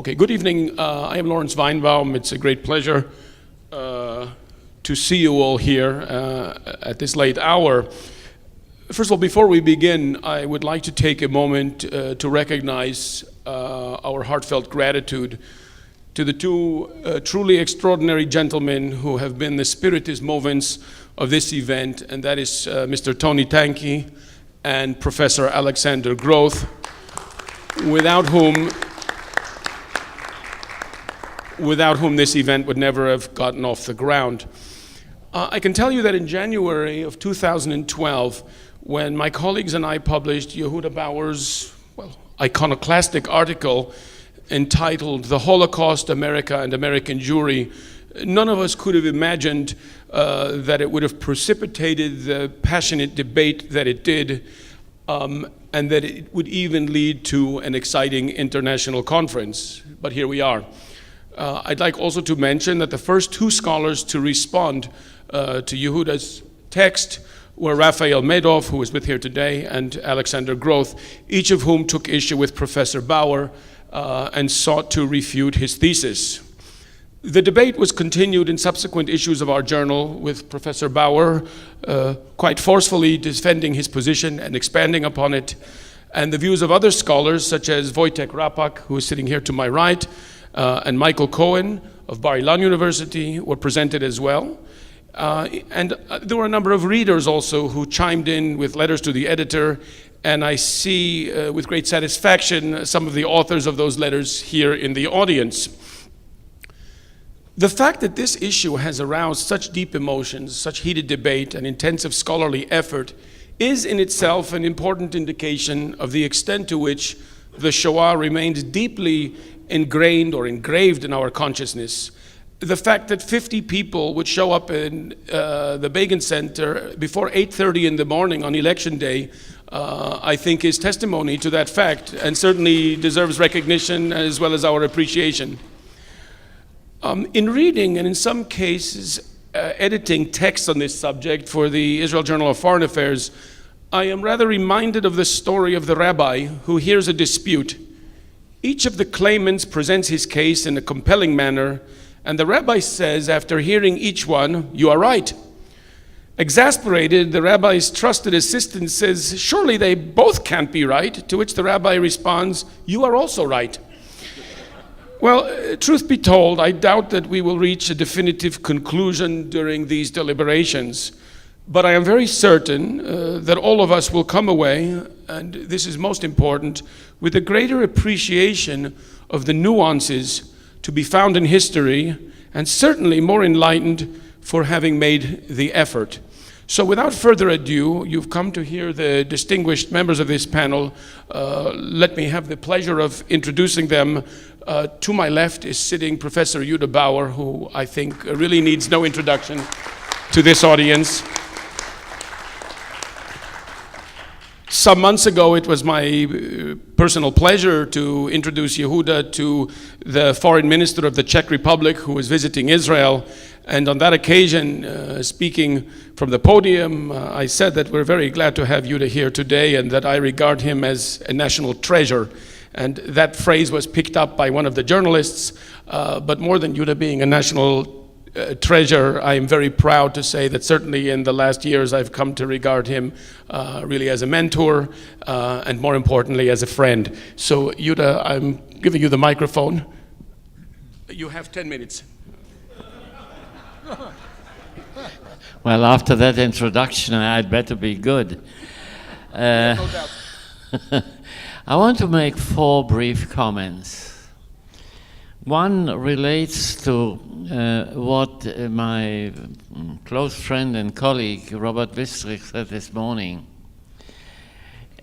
Okay, good evening. I am Lawrence Weinbaum. It's a great pleasure to see you all here at this late hour. First of all, before we begin, I would like to take a moment to recognize our heartfelt gratitude to the two truly extraordinary gentlemen who have been the spiritus movens of this event, and that is Mr. Tony Tanke and Professor Alexander Groth, without whom this event would never have gotten off the ground. I can tell you that in January of 2012, when my colleagues and I published Yehuda Bauer's iconoclastic article entitled "The Holocaust, America and American Jewry," none of us could have imagined that it would have precipitated the passionate debate that it did, and that it would even lead to an exciting international conference. But here we are. I'd like also to mention that the first two scholars to respond to Yehuda's text were Raphael Madoff, who is with here today, and Alexander Groth, each of whom took issue with Professor Bauer and sought to refute his thesis. The debate was continued in subsequent issues of our journal, with Professor Bauer quite forcefully defending his position and expanding upon it, and the views of other scholars such as Wojtek Rapak, who is sitting here to my right, and Michael Cohen of Bar-Ilan University were presented as well. And there were a number of readers also who chimed in with letters to the editor, and I see with great satisfaction some of the authors of those letters here in the audience. The fact that this issue has aroused such deep emotions, such heated debate, and intensive scholarly effort is in itself an important indication of the extent to which the Shoah remained deeply ingrained or engraved in our consciousness. The fact that 50 people would show up in the Begin Center before 8:30 in the morning on election day, I think is testimony to that fact, and certainly deserves recognition as well as our appreciation. In reading, and in some cases editing texts on this subject for the Israel Journal of Foreign Affairs, I am rather reminded of the story of the rabbi who hears a dispute. Each of the claimants presents his case in a compelling manner, and the rabbi says, after hearing each one, "You are right." Exasperated, the rabbi's trusted assistant says, "Surely they both can't be right," to which the rabbi responds, "You are also right." Well, truth be told, I doubt that we will reach a definitive conclusion during these deliberations, but I am very certain that all of us will come away, and this is most important, with a greater appreciation of the nuances to be found in history, and certainly more enlightened for having made the effort. So without further ado, you've come to hear the distinguished members of this panel. Let me have the pleasure of introducing them. To my left is sitting Professor Yehuda Bauer, who I think really needs no introduction to this audience. Some months ago, it was my personal pleasure to introduce Yehuda to the foreign minister of the Czech Republic, who was visiting Israel. And on that occasion, speaking from the podium, I said that we're very glad to have Yehuda here today and that I regard him as a national treasure. And that phrase was picked up by one of the journalists, but more than Yehuda being a national treasure, I am very proud to say that certainly in the last years I've come to regard him really as a mentor and more importantly as a friend. So Yehuda, I'm giving you the microphone. You have 10 minutes. Well, after that introduction, I'd better be good. No doubt. I want to make 4 brief comments. One relates to what my close friend and colleague Robert Wistrich said this morning.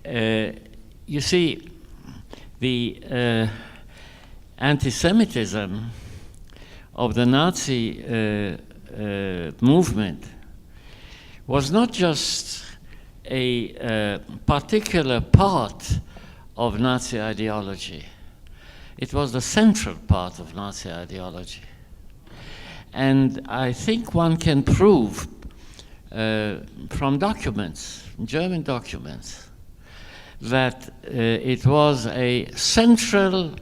You see, the anti-Semitism of the Nazi movement was not just a particular part of Nazi ideology. It was the central part of Nazi ideology. And I think one can prove from documents, German documents, that it was a central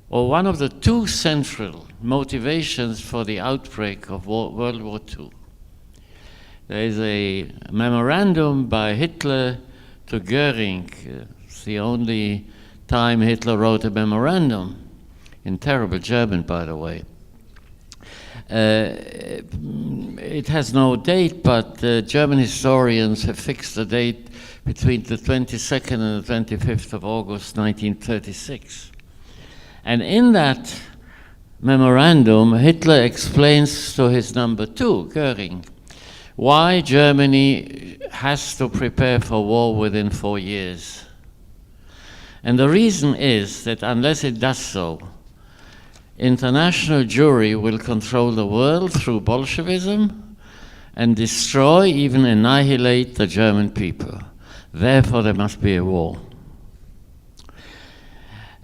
or one of the two central motivations for the outbreak of World War II. There is a memorandum by Hitler to Goering. It's the only time Hitler wrote a memorandum, in terrible German, by the way. It has no date, but German historians have fixed the date between the 22nd and the 25th of August 1936. And in that memorandum, Hitler explains to his number two, Goering, why Germany has to prepare for war within 4 years. And the reason is that unless it does so, international Jewry will control the world through Bolshevism and destroy, even annihilate the German people. Therefore, there must be a war.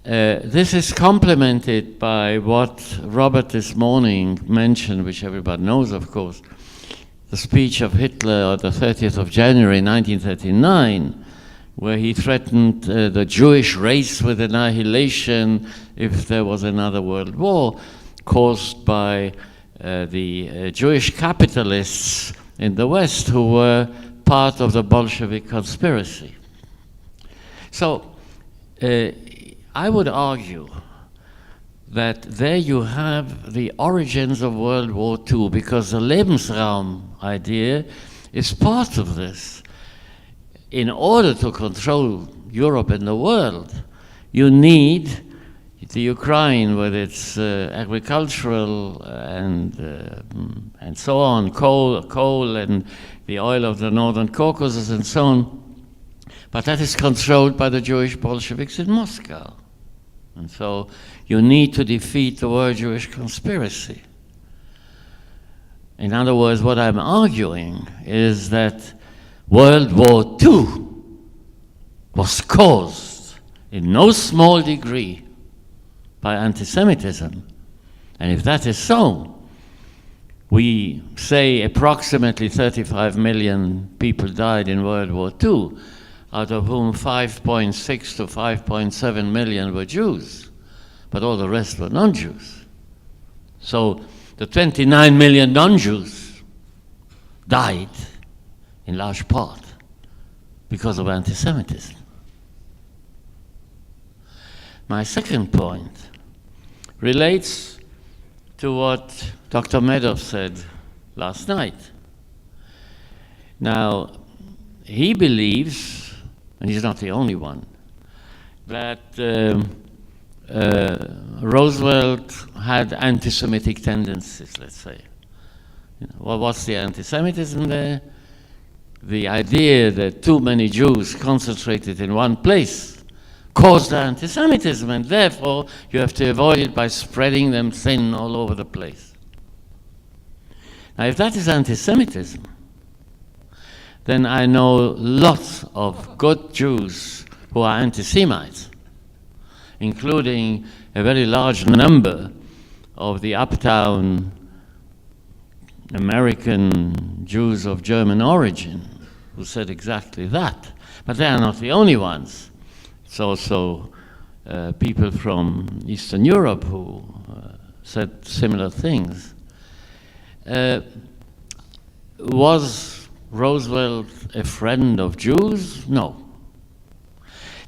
This is complemented by what Robert this morning mentioned, which everybody knows, of course, the speech of Hitler on the 30th of January 1939, where he threatened the Jewish race with annihilation if there was another world war, caused by the Jewish capitalists in the West who were part of the Bolshevik conspiracy. So I would argue that there you have the origins of World War II, because the Lebensraum idea is part of this. In order to control Europe and the world, you need the Ukraine with its agricultural and so on, coal and the oil of the Northern Caucasus and so on. But that is controlled by the Jewish Bolsheviks in Moscow. And so you need to defeat the World Jewish Conspiracy. In other words, what I'm arguing is that World War II was caused in no small degree by anti-Semitism. And if that is so, we say approximately 35 million people died in World War II, out of whom 5.6 to 5.7 million were Jews, but all the rest were non-Jews. So the 29 million non-Jews died in large part because of anti-Semitism. My second point relates to what Dr. Meadows said last night. Now, he believes, and he's not the only one, that Roosevelt had anti-Semitic tendencies, let's say. Well, what's the anti-Semitism there? The idea that too many Jews concentrated in one place caused anti-Semitism, and therefore you have to avoid it by spreading them thin all over the place. Now, if that is anti-Semitism, then I know lots of good Jews who are anti-Semites, including a very large number of the uptown American Jews of German origin who said exactly that. But they are not the only ones. It's also people from Eastern Europe who said similar things. Was Roosevelt a friend of Jews? No.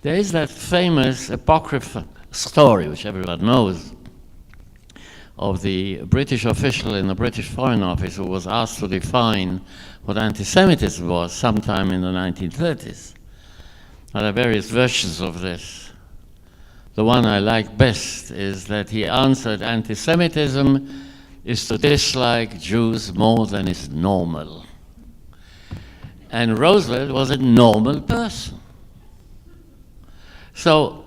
There is that famous apocryphal story, which everyone knows, of the British official in the British Foreign Office who was asked to define what anti-Semitism was sometime in the 1930s. Now, there are various versions of this. The one I like best is that he answered, anti-Semitism is to dislike Jews more than is normal. And Roosevelt was a normal person. So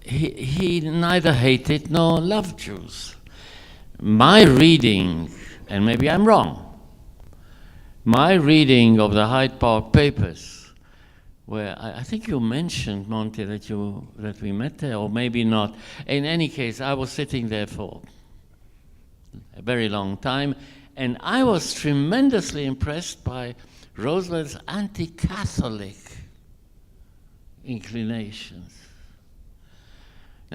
he neither hated nor loved Jews. My reading, and maybe I'm wrong, my reading of the Hyde Park Papers, where I think you mentioned, Monty, that we met there, or maybe not. In any case, I was sitting there for a very long time, and I was tremendously impressed by Roosevelt's anti-Catholic inclinations.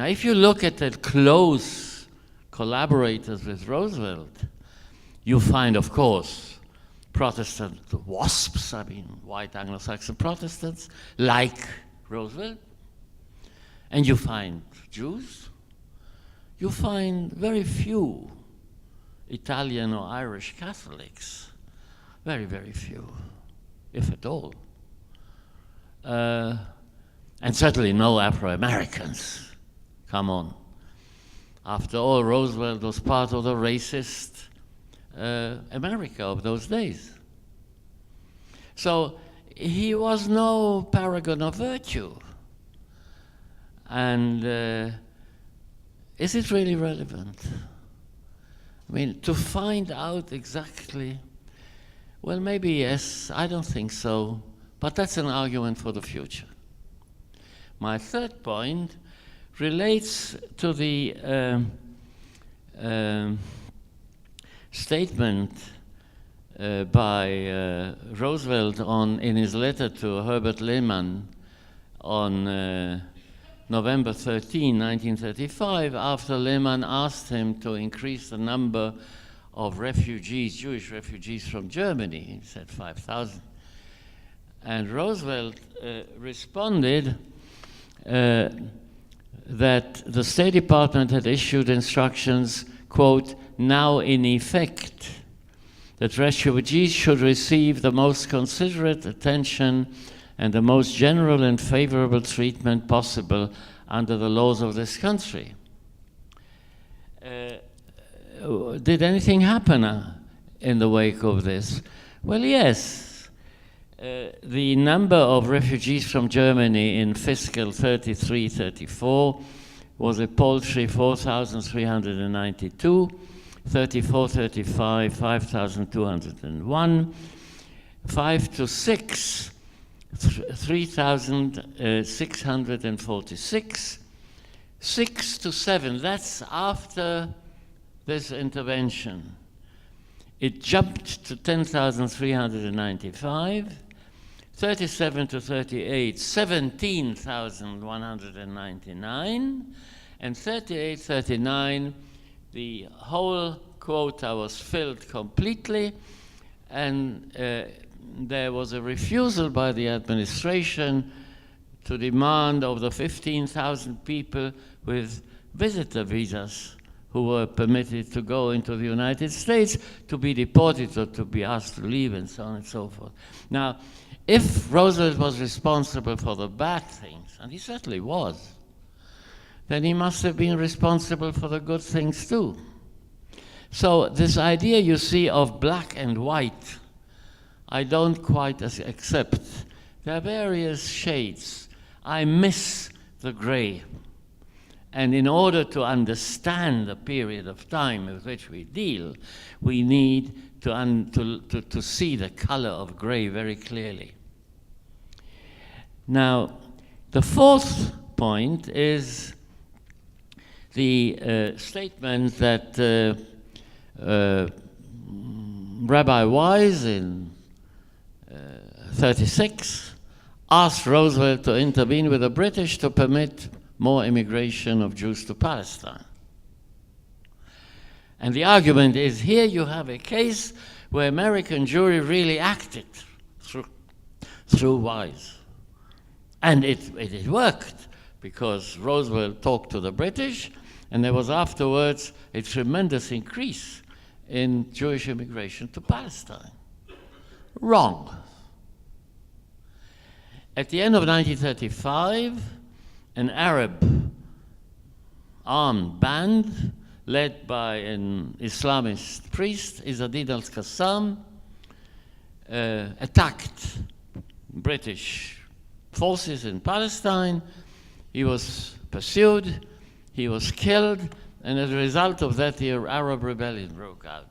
Now, if you look at the close collaborators with Roosevelt, you find, of course, Protestant WASPs, I mean, white Anglo-Saxon Protestants, like Roosevelt, and you find Jews. You find very few Italian or Irish Catholics, very, very few, if at all. And certainly no Afro-Americans. Come on. After all, Roosevelt was part of the racist America of those days. So he was no paragon of virtue. And is it really relevant? I mean, to find out exactly, well, maybe yes, I don't think so, but that's an argument for the future. My third point relates to the statement by Roosevelt in his letter to Herbert Lehman on November 13, 1935, after Lehman asked him to increase the number of refugees, Jewish refugees from Germany. He said 5,000. And Roosevelt responded that the State Department had issued instructions, quote, now in effect, that refugees should receive the most considerate attention and the most general and favorable treatment possible under the laws of this country. Did anything happen in the wake of this? Well, yes. The number of refugees from Germany in fiscal 33-34 was a paltry 4,392, 34-35, 5,201, 5 to 6, 3,646, 6 to 7, that's after this intervention. It jumped to 10,395, 37 to 38, 17,199, and 38-39, the whole quota was filled completely, and there was a refusal by the administration to demand of the 15,000 people with visitor visas who were permitted to go into the United States to be deported or to be asked to leave and so on and so forth. Now, if Roosevelt was responsible for the bad things, and he certainly was, then he must have been responsible for the good things too. So this idea you see of black and white, I don't quite accept. There are various shades. I miss the gray. And in order to understand the period of time with which we deal, we need to see the color of gray very clearly. Now, the fourth point is the statement that Rabbi Wise in 36 asked Roosevelt to intervene with the British to permit more immigration of Jews to Palestine. And the argument is here you have a case where American Jewry really acted through Wise. And it worked, because Roosevelt talked to the British, and there was afterwards a tremendous increase in Jewish immigration to Palestine. Wrong. At the end of 1935, an Arab armed band led by an Islamist priest, Izzeddin al-Qassam, attacked British forces in Palestine. He was pursued, he was killed, and as a result of that, the Arab rebellion broke out,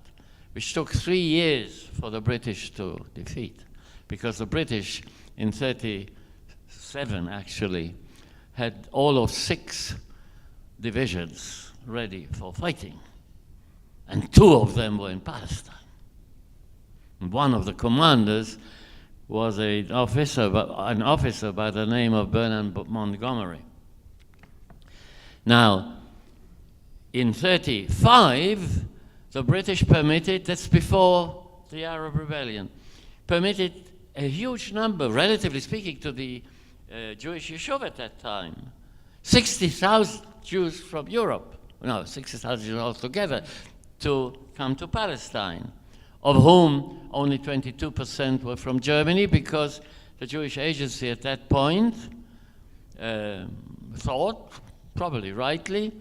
which took 3 years for the British to defeat, because the British in 37 actually had all of 6 divisions ready for fighting, and 2 of them were in Palestine. And one of the commanders was an officer by the name of Bernard Montgomery. Now, in 1935, the British permitted, that's before the Arab Rebellion, permitted a huge number, relatively speaking, to the Jewish Yishuv at that time. 60,000 Jews from Europe, no, 60,000 Jews altogether, to come to Palestine, of whom only 22% were from Germany, because the Jewish Agency at that point thought, probably rightly,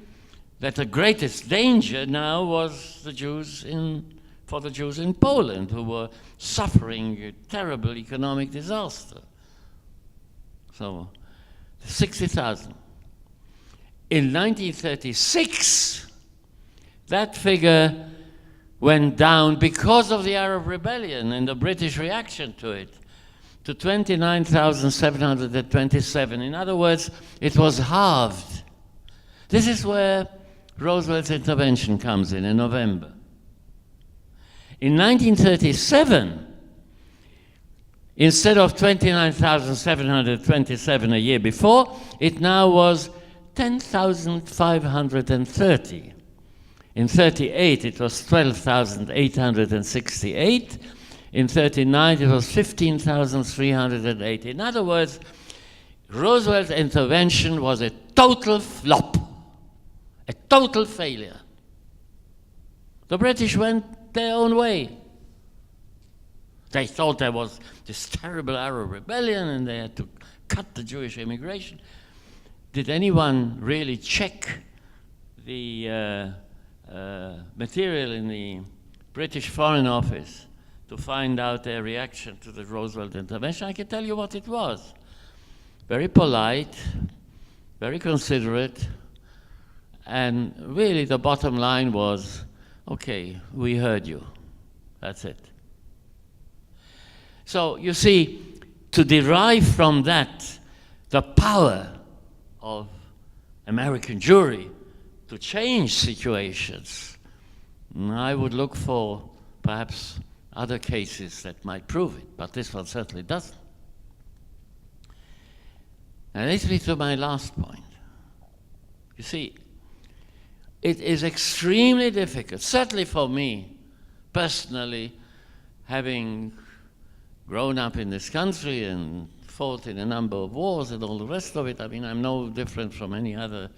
that the greatest danger now was for the Jews in Poland, who were suffering a terrible economic disaster. So, 60,000. In 1936, that figure went down because of the Arab Rebellion and the British reaction to it, to 29,727. In other words, it was halved. This is where Roosevelt's intervention comes in November. In 1937, instead of 29,727 a year before, it now was 10,530. In 1938, it was 12,868. In 1939, it was 15,380. In other words, Roosevelt's intervention was a total flop, a total failure. The British went their own way. They thought there was this terrible Arab rebellion and they had to cut the Jewish immigration. Did anyone really check the material in the British Foreign Office to find out their reaction to the Roosevelt intervention? I can tell you what it was. Very polite, very considerate, and really the bottom line was, okay, we heard you. That's it. So you see, to derive from that the power of American Jewry to change situations, I would look for perhaps other cases that might prove it, but this one certainly doesn't. And leads me to my last point. You see, it is extremely difficult, certainly for me personally, having grown up in this country and fought in a number of wars and all the rest of it. I mean, I'm no different from any other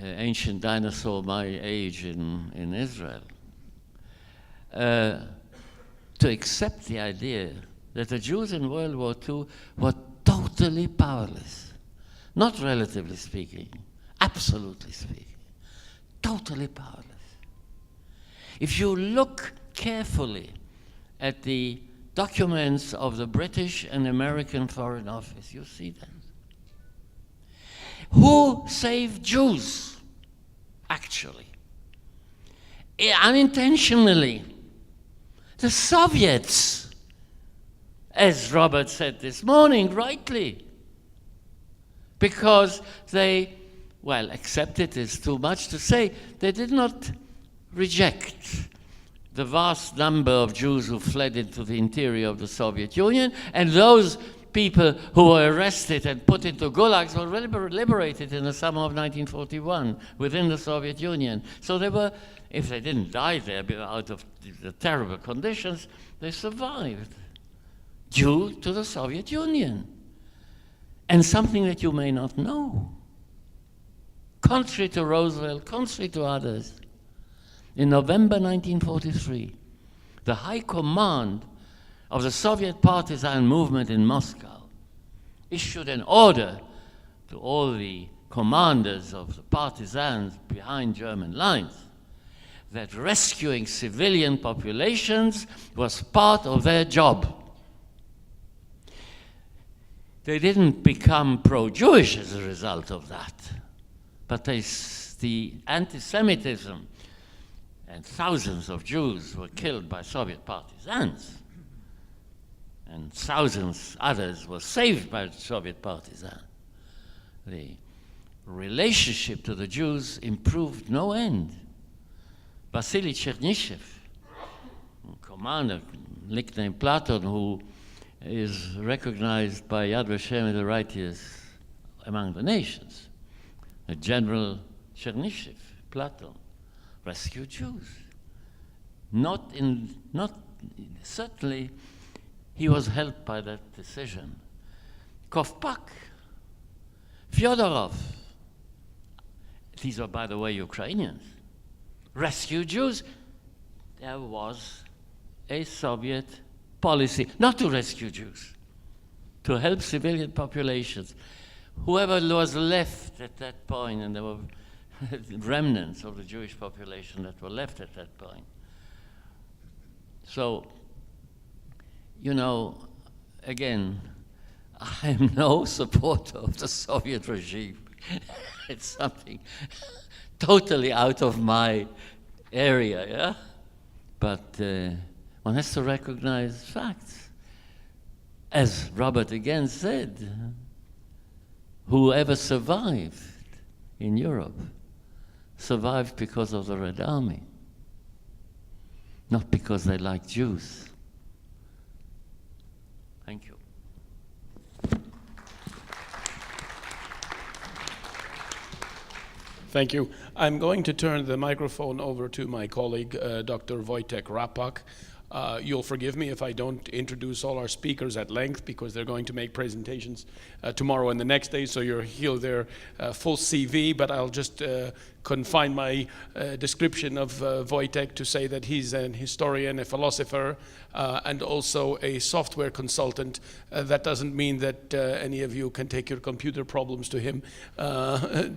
ancient dinosaur my age in Israel. To accept the idea that the Jews in World War II were totally powerless, not relatively speaking, absolutely speaking, totally powerless. If you look carefully at the documents of the British and American Foreign Office, you see that. Who saved Jews, actually? Unintentionally. The Soviets, as Robert said this morning, rightly. Because they, well, accepted is too much to say, they did not reject the vast number of Jews who fled into the interior of the Soviet Union, and those people who were arrested and put into gulags were liberated in the summer of 1941 within the Soviet Union. So they were, if they didn't die there out of the terrible conditions, they survived due to the Soviet Union. And something that you may not know, contrary to Roosevelt, contrary to others, in November 1943, the High Command of the Soviet partisan movement in Moscow issued an order to all the commanders of the partisans behind German lines that rescuing civilian populations was part of their job. They didn't become pro-Jewish as a result of that, but the anti-Semitism and thousands of Jews were killed by Soviet partisans, and thousands others were saved by Soviet partisans. The relationship to the Jews improved no end. Vasily Chernyshev, commander, nicknamed Platon, who is recognized by Yad Vashem as the righteous among the nations, a general Chernyshев, Platon, rescued Jews. Certainly, he was helped by that decision. Kovpak, Fyodorov, these are, by the way, Ukrainians, rescued Jews. There was a Soviet policy not to rescue Jews, to help civilian populations. Whoever was left at that point, and there were remnants of the Jewish population that were left at that point. So, again, I'm no supporter of the Soviet regime. It's something totally out of my area, yeah? But one has to recognize facts. As Robert again said, whoever survived in Europe survived because of the Red Army, not because they liked Jews. Thank you. Thank you. I'm going to turn the microphone over to my colleague, Dr. Wojtek Rapak. You'll forgive me if I don't introduce all our speakers at length because they're going to make presentations tomorrow and the next day, so you'll hear their full CV, but I'll just confine my description of Wojtek to say that he's an historian, a philosopher, and also a software consultant. That doesn't mean that any of you can take your computer problems to him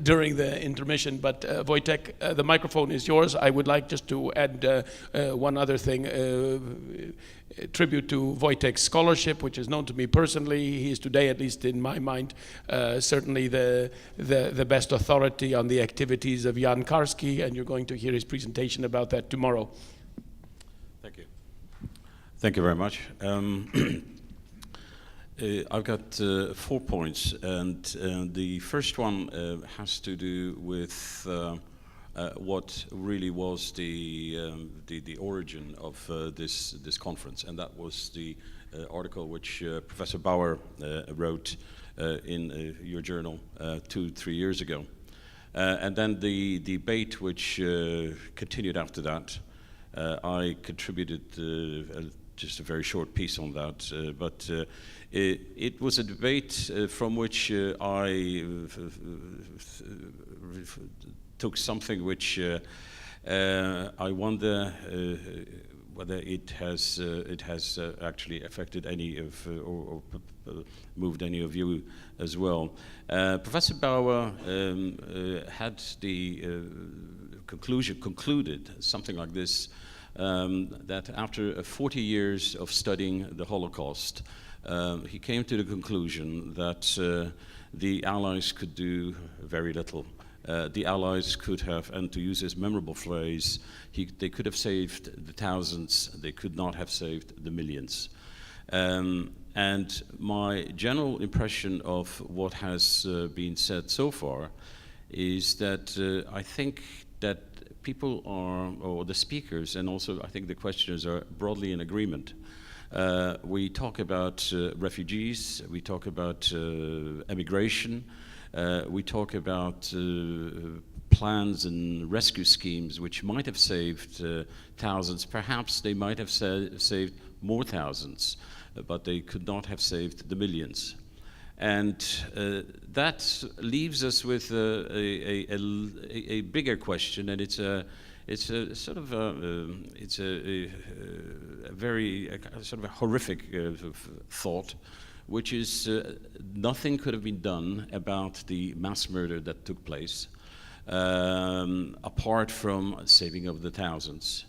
during the intermission, but Wojtek, the microphone is yours. I would like just to add one other thing. Tribute to Wojtek's scholarship, which is known to me personally. He is today, at least in my mind, certainly the best authority on the activities of Jan Karski, and you're going to hear his presentation about that tomorrow. Thank you. Thank you very much. I've got 4 points, and the first one has to do with what really was the origin of this conference, and that was the article which Professor Bauer wrote in your journal 2-3 years ago, and then the debate which continued after that. I contributed just a very short piece on that, but it was a debate from which I took something which I wonder whether it has actually affected any of or moved any of you as well. Professor Bauer had the concluded something like this, that after 40 years of studying the Holocaust, he came to the conclusion that the Allies could do very little. The Allies could have, and to use his memorable phrase, they could have saved the thousands, they could not have saved the millions. And my general impression of what has been said so far is that I think that people are, or the speakers, and also I think the questioners are broadly in agreement. We talk about refugees, we talk about emigration, we talk about plans and rescue schemes which might have saved thousands. Perhaps they might have saved more thousands, but they could not have saved the millions. And that leaves us with a bigger question, and it's a sort of a very sort of a horrific thought, which is nothing could have been done about the mass murder that took place, apart from saving of the thousands.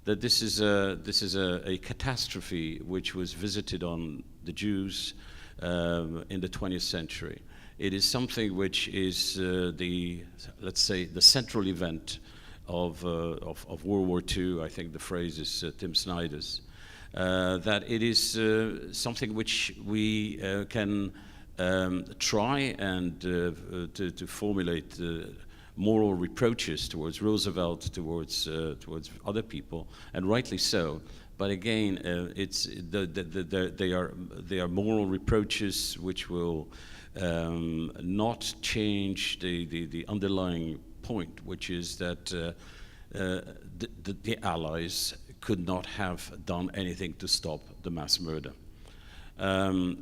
That this is a catastrophe which was visited on the Jews in the 20th century. It is something which is let's say, the central event of World War II. I think the phrase is Tim Snyder's. That it is something which we can try and to formulate moral reproaches towards Roosevelt, towards other people, and rightly so. But again, they are moral reproaches which will not change the underlying point, which is that the Allies could not have done anything to stop the mass murder.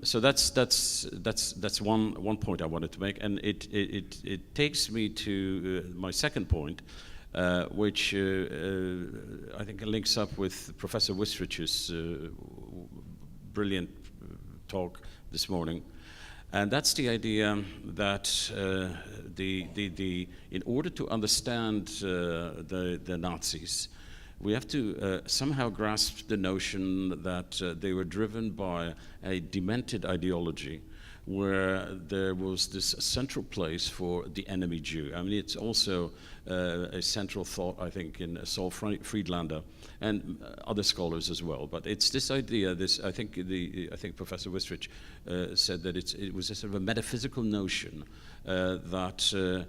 So that's one point I wanted to make, and it takes me to my second point, which I think links up with Professor Wistrich's brilliant talk this morning, and that's the idea that in order to understand the Nazis, we have to somehow grasp the notion that they were driven by a demented ideology where there was this central place for the enemy Jew. I mean, it's also a central thought, I think, in Saul Friedlander and other scholars as well. But it's this idea, I think Professor Wistrich said that it was a sort of a metaphysical notion that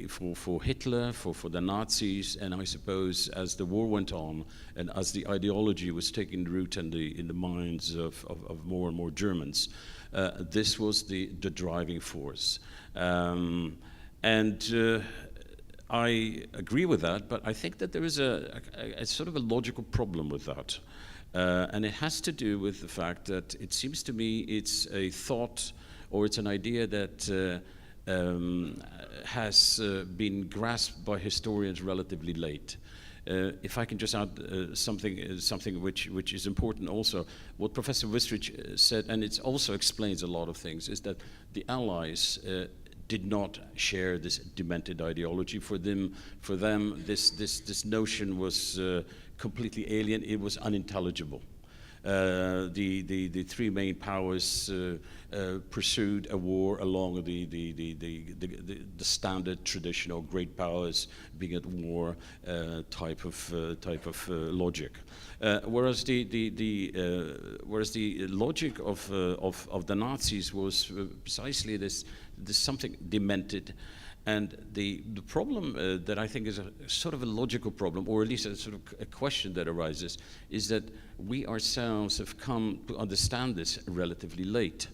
for Hitler, for the Nazis, and I suppose as the war went on and as the ideology was taking root in the minds of more and more Germans, this was the driving force. I agree with that, but I think that there is a sort of a logical problem with that. And it has to do with the fact that it seems to me it's a thought or it's an idea that has been grasped by historians relatively late. If I can just add something which is important also, what Professor Wistrich said, and it also explains a lot of things, is that the Allies did not share this demented ideology. For them, this notion was completely alien. It was unintelligible. The three main powers pursued a war along the standard traditional great powers being at war type of logic, whereas the logic of the Nazis was precisely this something demented. And the problem that I think is a sort of a logical problem, or at least a sort of a question that arises, is that we ourselves have come to understand this relatively late.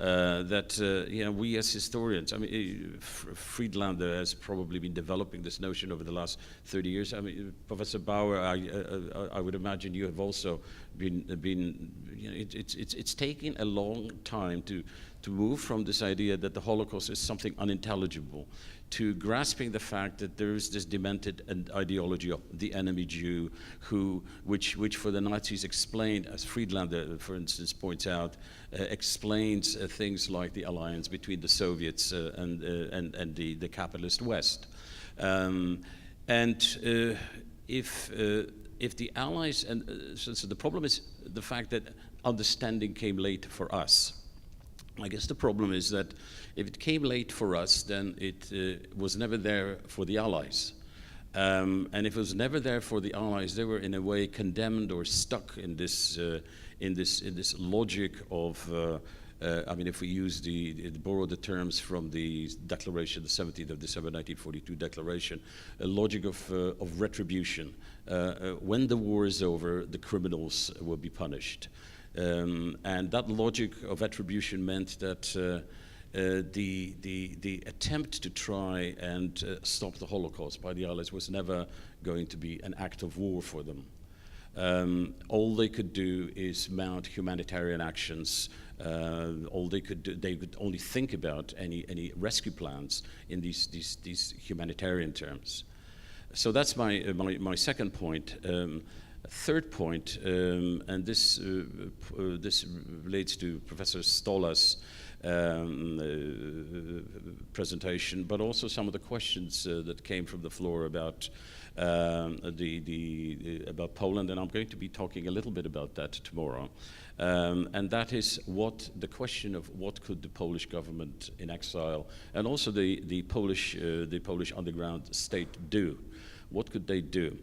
We as historians, I mean, Friedlander has probably been developing this notion over the last 30 years. I mean, Professor Bauer, I would imagine you have also been it's taken a long time to move from this idea that the Holocaust is something unintelligible to grasping the fact that there is this demented ideology of the enemy Jew, which for the Nazis explained, as Friedlander, for instance, points out, explains things like the alliance between the Soviets and the capitalist West. If the Allies, so the problem is the fact that understanding came late for us. I guess the problem is that if it came late for us, then it was never there for the Allies. And if it was never there for the Allies, they were in a way condemned or stuck in this logic of. I mean, if we use borrow the terms from the declaration, the 17th of December 1942 declaration, a logic of retribution. When the war is over, the criminals will be punished. And that logic of attribution meant that the attempt to try and stop the Holocaust by the Allies was never going to be an act of war for them. All they could do is mount humanitarian actions. All they could do, they could only think about any rescue plans in these humanitarian terms. So that's my second point. Third point, and this relates to Professor Stolla's presentation, but also some of the questions that came from the floor about about Poland, and I'm going to be talking a little bit about that tomorrow. And that is the question of what could the Polish government in exile and also the Polish underground state do? What could they do?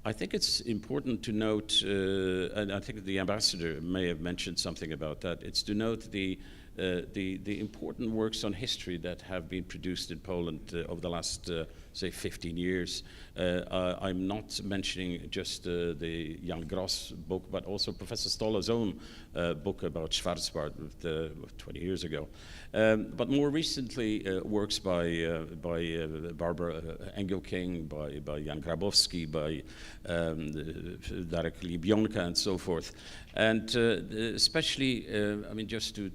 I think it's important to note, and I think the ambassador may have mentioned something about that. It's to note the the important works on history that have been produced in Poland over the last, say, 15 years. I'm not mentioning just the Jan Gross book, but also Professor Stolla's own book about Schwarzbart 20 years ago. But more recently, works by Barbara Engelking, by Jan Grabowski, by Darek Libionka, and so forth. And especially, I mean, just to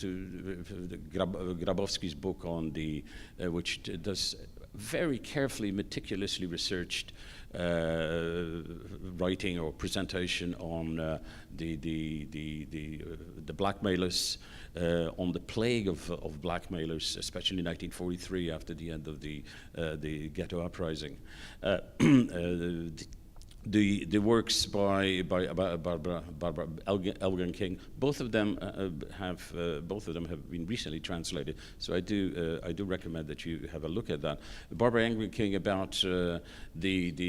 Grabowski's book on the, which does very carefully, meticulously researched writing or presentation on the blackmailers, on the plague of blackmailers, especially in 1943 after the end of the ghetto uprising. The works by Barbara Engelking, both of them have been recently translated. So I do recommend that you have a look at that. Barbara Engelking about the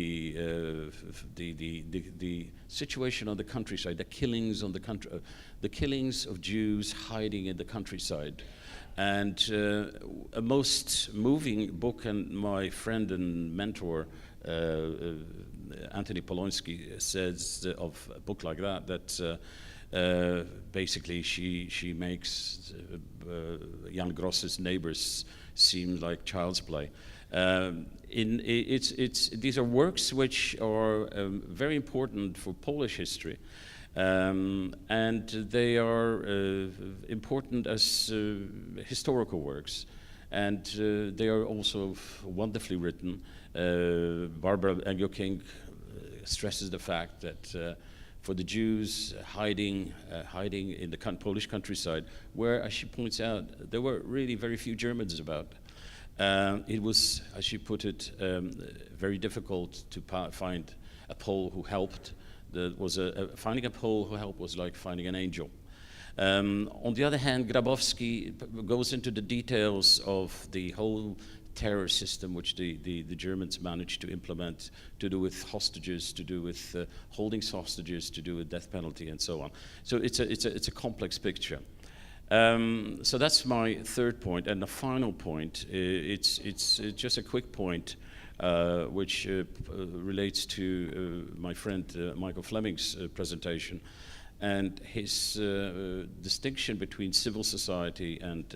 situation on the countryside, the killings on the killings of Jews hiding in the countryside. And a most moving book, and my friend and mentor Anthony Polonsky says of a book like that basically she makes Jan Gross's neighbors seem like child's play. These are works which are very important for Polish history. And they are important as historical works, and they are also wonderfully written. Barbara Engelking stresses the fact that for the Jews hiding in the Polish countryside, where, as she points out, there were really very few Germans about. It was, as she put it, very difficult to find a Pole who helped. Finding a Pole who helped was like finding an angel. On the other hand, Grabowski goes into the details of the whole terror system which the Germans managed to implement, to do with hostages, to do with holding hostages, to do with death penalty, and so on. So it's a complex picture. So that's my third point, and the final point. It's just a quick point, which relates to my friend Michael Fleming's presentation, and his distinction between civil society and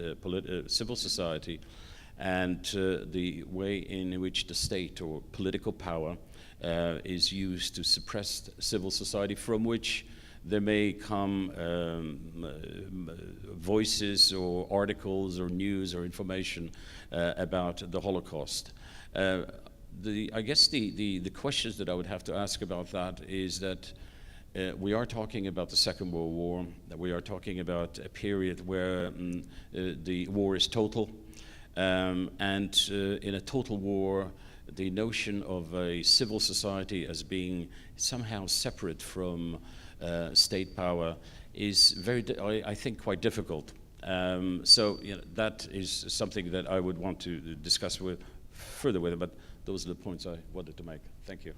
the way in which the state or political power is used to suppress civil society, from which there may come voices or articles or news or information about the Holocaust. I guess the questions that I would have to ask about that is that we are talking about the Second World War, that we are talking about a period where the war is total. And in a total war, the notion of a civil society as being somehow separate from state power is I think, quite difficult. So that is something that I would want to discuss further with him, but those are the points I wanted to make. Thank you.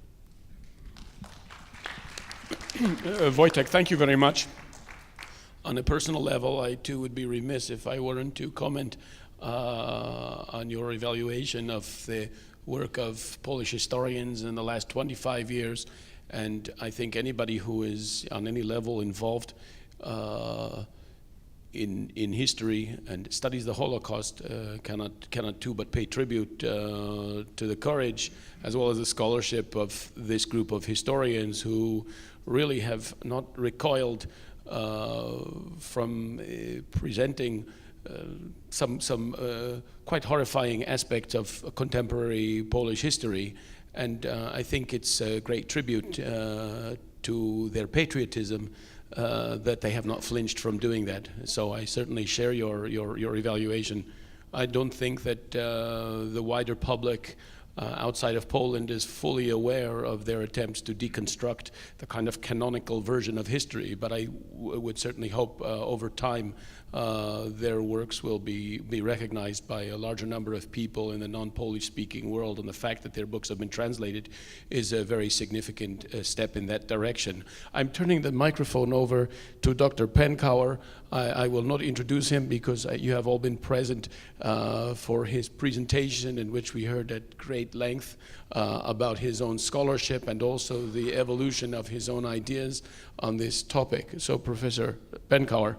Wojtek, thank you very much. On a personal level, I too would be remiss if I weren't to comment on your evaluation of the work of Polish historians in the last 25 years. And I think anybody who is on any level involved in history and studies the Holocaust cannot do but pay tribute to the courage as well as the scholarship of this group of historians who really have not recoiled from presenting some quite horrifying aspects of contemporary Polish history. And I think it's a great tribute to their patriotism that they have not flinched from doing that. So I certainly share your evaluation. I don't think that the wider public outside of Poland is fully aware of their attempts to deconstruct the kind of canonical version of history, but I would certainly hope over time their works will be recognized by a larger number of people in the non-Polish speaking world, and the fact that their books have been translated is a very significant step in that direction. I'm turning the microphone over to Dr. Penkauer. I will not introduce him because you have all been present for his presentation, in which we heard at great length about his own scholarship and also the evolution of his own ideas on this topic. So, Professor Benkauer.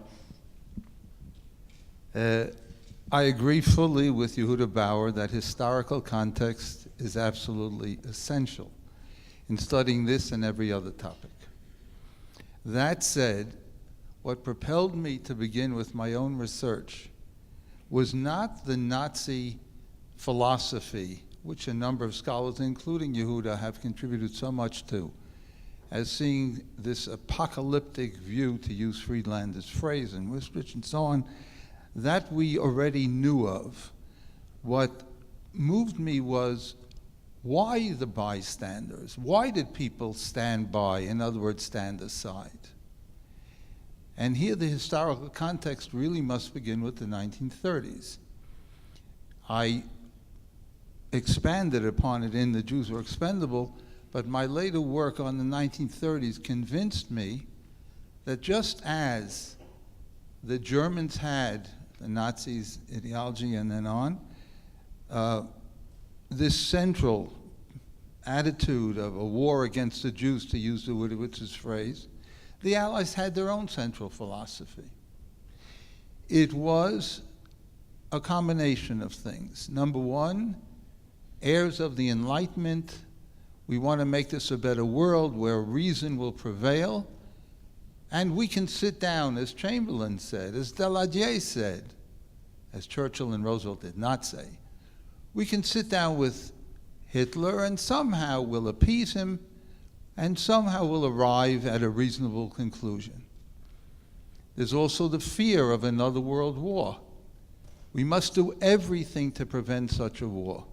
I agree fully with Yehuda Bauer that historical context is absolutely essential in studying this and every other topic. That said, what propelled me to begin with my own research was not the Nazi philosophy, which a number of scholars, including Yehuda, have contributed so much to, as seeing this apocalyptic view, to use Friedlander's phrase, and Wistrich and so on, that we already knew of. What moved me was, why the bystanders? Why did people stand by, in other words, stand aside? And here the historical context really must begin with the 1930s. I expanded upon it in The Jews Were Expendable, but my later work on the 1930s convinced me that just as the Germans had the Nazis' ideology and then on, this central attitude of a war against the Jews, to use the Woodwitz's phrase, the Allies had their own central philosophy. It was a combination of things. Number one, heirs of the Enlightenment, we want to make this a better world where reason will prevail, and we can sit down, as Chamberlain said, as Daladier said, as Churchill and Roosevelt did not say. We can sit down with Hitler and somehow we'll appease him and somehow we'll arrive at a reasonable conclusion. There's also the fear of another world war. We must do everything to prevent such a war.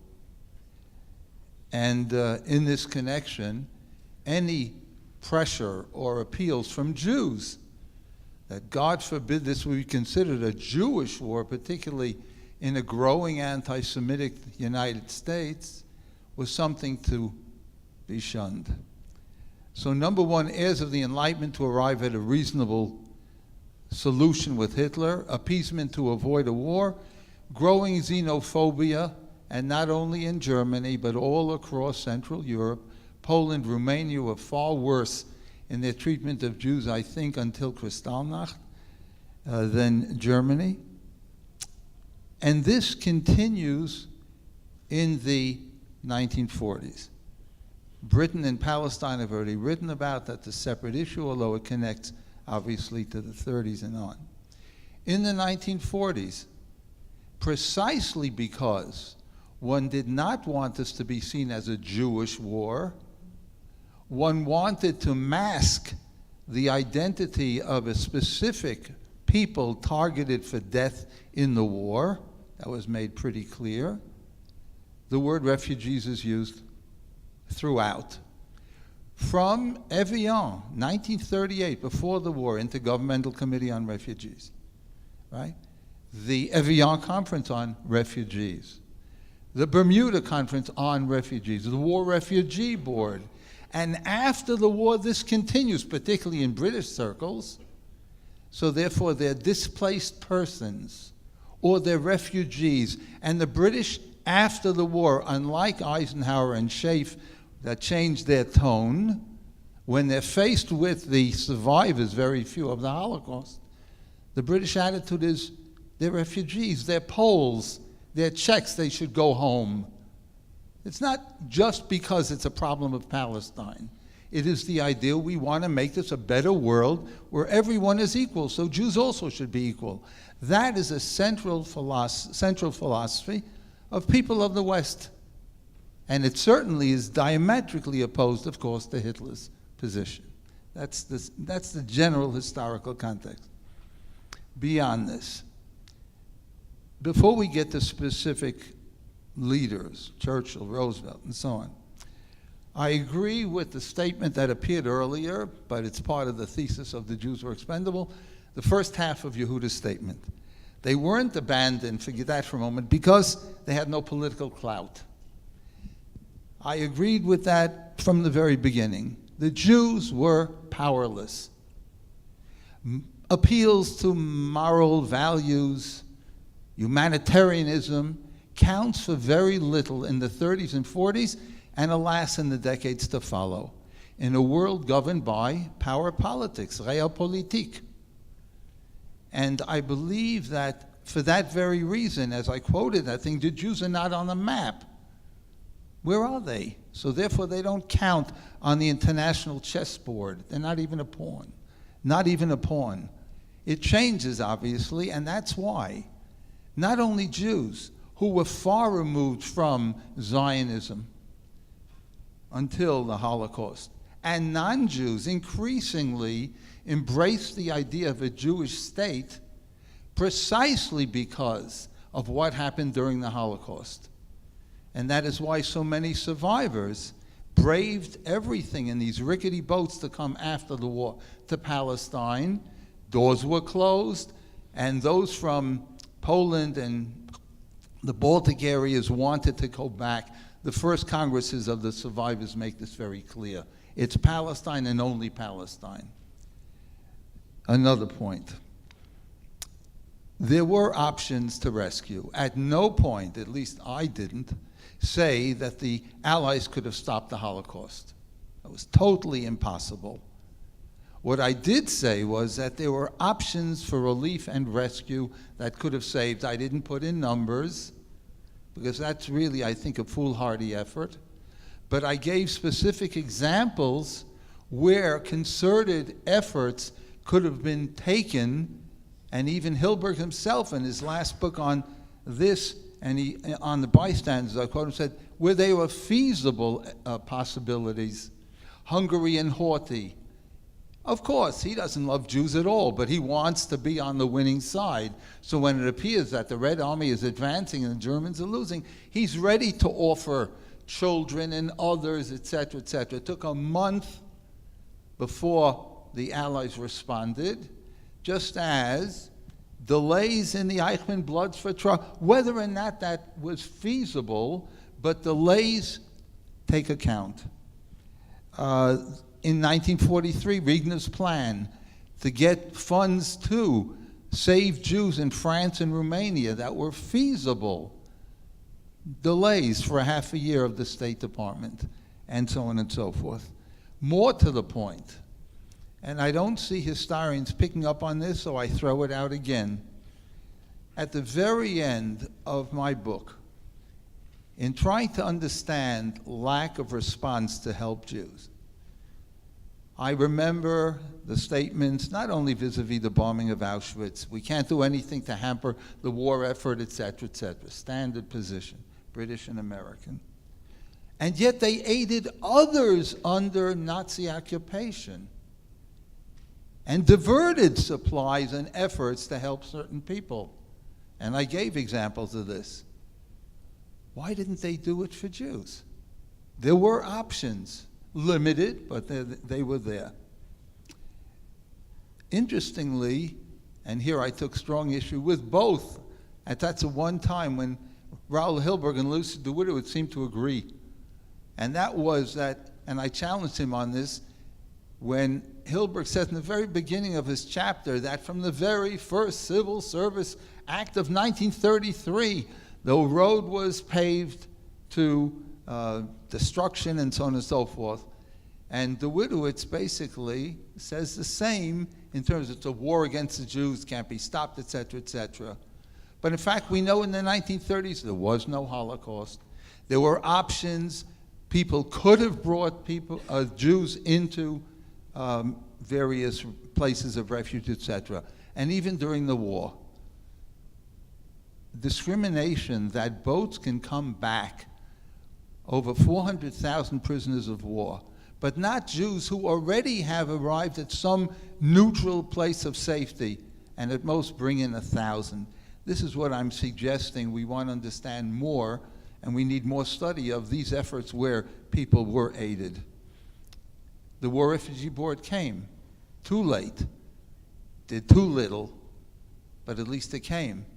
And in this connection, any pressure or appeals from Jews that, God forbid, this would be considered a Jewish war, particularly in a growing anti-Semitic United States, was something to be shunned. So number one, heirs of the Enlightenment to arrive at a reasonable solution with Hitler, appeasement to avoid a war, growing xenophobia, and not only in Germany, but all across Central Europe. Poland, Romania were far worse in their treatment of Jews, I think, until Kristallnacht, than Germany. And this continues in the 1940s. Britain and Palestine have already written about that, the separate issue, although it connects obviously to the 30s and on. In the 1940s, precisely because one did not want this to be seen as a Jewish war, one wanted to mask the identity of a specific people targeted for death in the war. That was made pretty clear. The word refugees is used throughout. From Evian, 1938, before the war, Intergovernmental Committee on Refugees, right? The Evian Conference on Refugees, the Bermuda Conference on Refugees, the War Refugee Board. And after the war, this continues, particularly in British circles. So therefore, they're displaced persons or they're refugees. And the British, after the war, unlike Eisenhower and Schaeff, that changed their tone, when they're faced with the survivors, very few of the Holocaust, the British attitude is, they're refugees, they're Poles, they're Czechs, they should go home. It's not just because it's a problem of Palestine. It is the idea we want to make this a better world where everyone is equal, so Jews also should be equal. That is a central philosophy of people of the West. And it certainly is diametrically opposed, of course, to Hitler's position. That's the general historical context. Beyond this, before we get to specific leaders, Churchill, Roosevelt, and so on, I agree with the statement that appeared earlier, but it's part of the thesis of The Jews Were Expendable, the first half of Yehuda's statement. They weren't abandoned, forget that for a moment, because they had no political clout. I agreed with that from the very beginning. The Jews were powerless. appeals to moral values, humanitarianism, counts for very little in the 30s and 40s, and alas, in the decades to follow, in a world governed by power politics, realpolitik. And I believe that for that very reason, as I quoted that thing, the Jews are not on the map. Where are they? So therefore they don't count on the international chessboard. They're not even a pawn. Not even a pawn. It changes, obviously, and that's why not only Jews, who were far removed from Zionism until the Holocaust, and non-Jews increasingly embraced the idea of a Jewish state precisely because of what happened during the Holocaust. And that is why so many survivors braved everything in these rickety boats to come after the war to Palestine. Doors were closed, and those from Poland and the Baltic areas wanted to go back. The first congresses of the survivors make this very clear. It's Palestine and only Palestine. Another point. There were options to rescue. At no point, at least I didn't, say that the Allies could have stopped the Holocaust. That was totally impossible. What I did say was that there were options for relief and rescue that could have saved. I didn't put in numbers, because that's really, I think, a foolhardy effort. But I gave specific examples where concerted efforts could have been taken, and even Hilberg himself in his last book on this, and on the bystanders, I quote him, said, where they were feasible possibilities. Hungary and Horthy. Of course, he doesn't love Jews at all, but he wants to be on the winning side. So when it appears that the Red Army is advancing and the Germans are losing, he's ready to offer children and others, etc., etc. It took a month before the Allies responded, just as delays in the Eichmann Bloods for trial, whether or not that was feasible, but delays take account. In 1943, Regner's plan to get funds to save Jews in France and Romania that were feasible. Delays for half a year of the State Department, and so on and so forth. More to the point, and I don't see historians picking up on this, so I throw it out again. At the very end of my book, in trying to understand lack of response to help Jews, I remember the statements, not only vis-a-vis the bombing of Auschwitz, we can't do anything to hamper the war effort, etc., etc., standard position, British and American. And yet they aided others under Nazi occupation and diverted supplies and efforts to help certain people. And I gave examples of this. Why didn't they do it for Jews? There were options. Limited, but they were there. Interestingly, and here I took strong issue with both, and that's the one time when Raoul Hilberg and Lucy DeWitt seemed to agree. And that was that, and I challenged him on this, when Hilberg says in the very beginning of his chapter that from the very first Civil Service Act of 1933, the road was paved to destruction and so on and so forth. And DeWitt basically says the same in terms of it's a war against the Jews, can't be stopped, etc., etc. But in fact, we know in the 1930s there was no Holocaust. There were options. People could have brought Jews into various places of refuge, etc. And even during the war, discrimination that boats can come back, over 400,000 prisoners of war, but not Jews who already have arrived at some neutral place of safety, and at most bring in 1,000. This is what I'm suggesting. We want to understand more, and we need more study of these efforts where people were aided. The War Refugee Board came too late, did too little, but at least it came.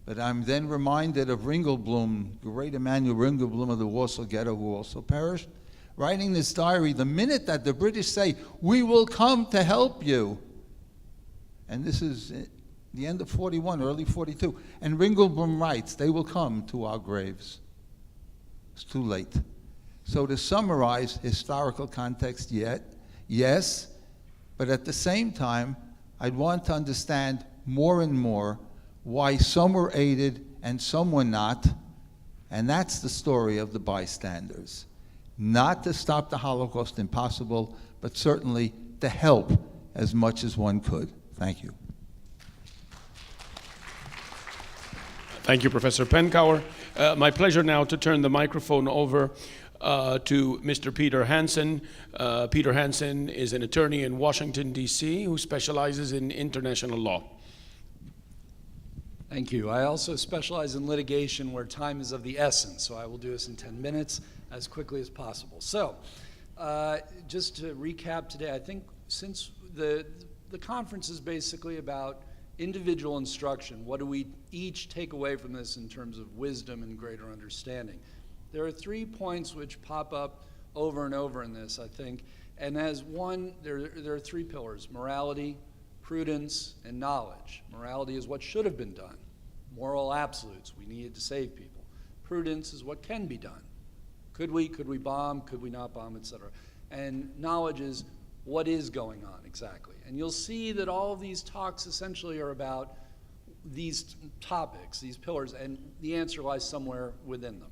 But I'm then reminded of Ringelblum, great Emanuel Ringelblum of the Warsaw Ghetto, who also perished, writing this diary, the minute that the British say, we will come to help you, And this is the end of 41, early 42. And Ringelblum writes, they will come to our graves. It's too late. So to summarize historical context yes, but at the same time, I'd want to understand more and more why some were aided and some were not, and that's the story of the bystanders. Not to stop the Holocaust, impossible, but certainly to help as much as one could. Thank you. Thank you, Professor Penkower. My pleasure now to turn the microphone over to Mr. Peter Hansen. Peter Hansen is an attorney in Washington, D.C., who specializes in international law. Thank you. I also specialize in litigation where time is of the essence, so I will do this in 10 minutes as quickly as possible. So, just to recap today, I think since the conference is basically about individual instruction, what do we each take away from this in terms of wisdom and greater understanding? There are 3 points which pop up over and over in this, I think, and as one, there are 3 pillars: morality, prudence, and knowledge. Morality is what should have been done. Moral absolutes, we needed to save people. Prudence is what can be done. Could we bomb, could we not bomb, etc. And knowledge is what is going on exactly. And you'll see that all of these talks essentially are about these topics, these pillars, and the answer lies somewhere within them.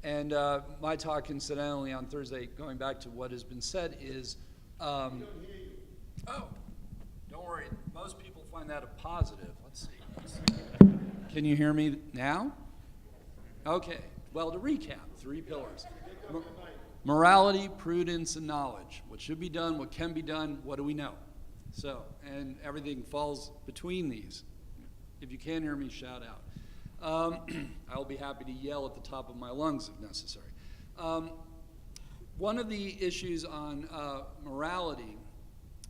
And my talk, incidentally, on Thursday, going back to what has been said, is, oh, don't worry, most people find that a positive. Let's see. Can you hear me now? Okay, well, to recap, 3 pillars. Morality, prudence, and knowledge. What should be done, what can be done, what do we know? So, and everything falls between these. If you can't hear me, shout out. I'll be happy to yell at the top of my lungs if necessary. One of the issues on morality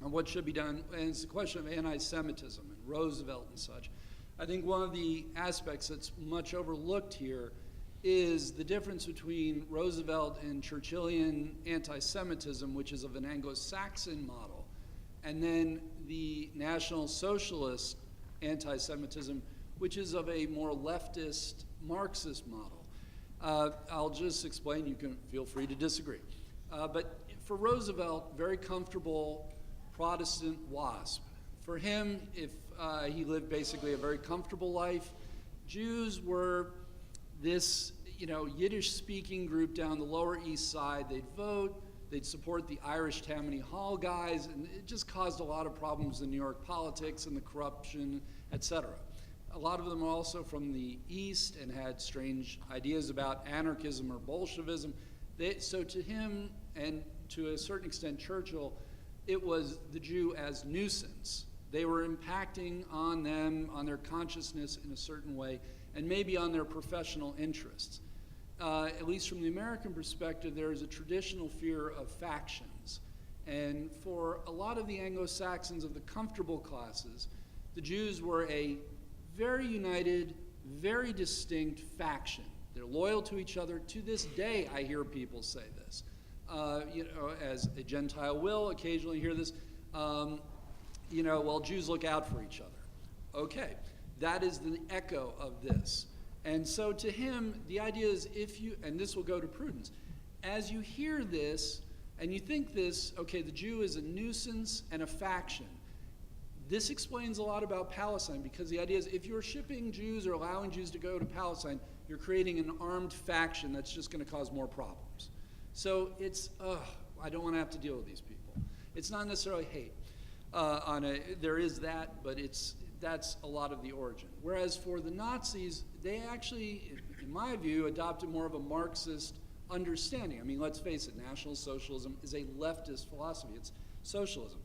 and what should be done is the question of anti-Semitism and Roosevelt and such. I think one of the aspects that's much overlooked here is the difference between Roosevelt and Churchillian anti-Semitism, which is of an Anglo-Saxon model, and then the National Socialist anti-Semitism, which is of a more leftist Marxist model. I'll just explain, you can feel free to disagree. But for Roosevelt, very comfortable Protestant WASP. For him, if he lived basically a very comfortable life, Jews were this, Yiddish-speaking group down the Lower East Side. They'd vote, they'd support the Irish Tammany Hall guys, and it just caused a lot of problems in New York politics and the corruption, etc. A lot of them are also from the East and had strange ideas about anarchism or Bolshevism. So to him, and to a certain extent Churchill, it was the Jew as nuisance. They were impacting on them, on their consciousness in a certain way, and maybe on their professional interests. At least from the American perspective, there is a traditional fear of factions. And for a lot of the Anglo-Saxons of the comfortable classes, the Jews were a very united, very distinct faction. They're loyal to each other. To this day, I hear people say this. As a Gentile will occasionally hear this, well, Jews look out for each other. Okay, that is the echo of this. And so to him, the idea is and this will go to prudence, as you hear this and you think this, okay, the Jew is a nuisance and a faction. This explains a lot about Palestine, because the idea is if you're shipping Jews or allowing Jews to go to Palestine, you're creating an armed faction that's just going to cause more problems. So it's, I don't want to have to deal with these people. It's not necessarily hate. There is that, but that's a lot of the origin. Whereas for the Nazis, they actually, in my view, adopted more of a Marxist understanding. I mean, let's face it, National Socialism is a leftist philosophy. It's socialism.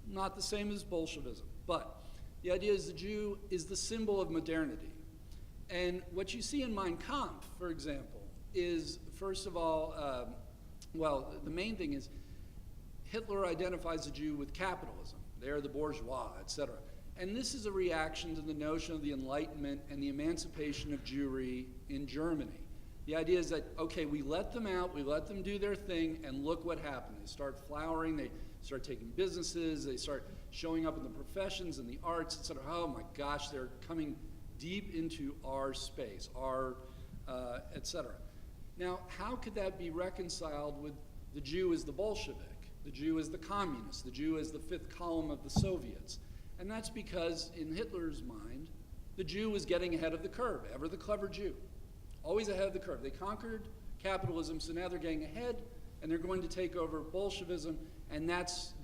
Not the same as Bolshevism, but the idea is the Jew is the symbol of modernity. And what you see in Mein Kampf, for example, is, first of all, the main thing is Hitler identifies the Jew with capitalism. They are the bourgeois, etc. And this is a reaction to the notion of the Enlightenment and the emancipation of Jewry in Germany. The idea is that, okay, we let them out, we let them do their thing, and look what happened. They start flowering, they start taking businesses, they start showing up in the professions and the arts, et cetera. Oh my gosh, they're coming deep into our space, our, et cetera. Now, how could that be reconciled with the Jew as the Bolshevik, the Jew as the communist, the Jew as the fifth column of the Soviets? And that's because in Hitler's mind, the Jew was getting ahead of the curve, ever the clever Jew, always ahead of the curve. They conquered capitalism, so now they're getting ahead, and they're going to take over Bolshevism, and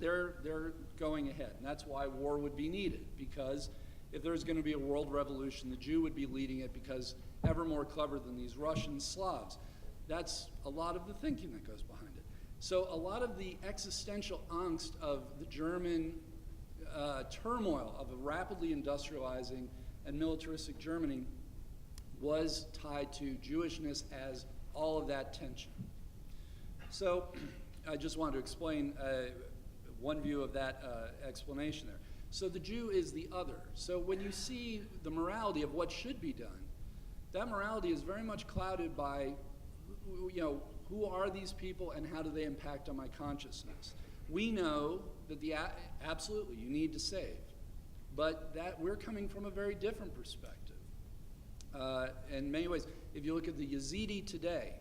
they're going ahead. And that's why war would be needed, because if there's going to be a world revolution, the Jew would be leading it, because ever more clever than these Russian Slavs. That's a lot of the thinking that goes behind it. So a lot of the existential angst of the German turmoil of a rapidly industrializing and militaristic Germany was tied to Jewishness as all of that tension. So I just wanted to explain one view of that explanation there. So the Jew is the other. So when you see the morality of what should be done, that morality is very much clouded by, you know, who are these people and how do they impact on my consciousness? We know that absolutely you need to save, but that we're coming from a very different perspective. In many ways, if you look at the Yazidi today,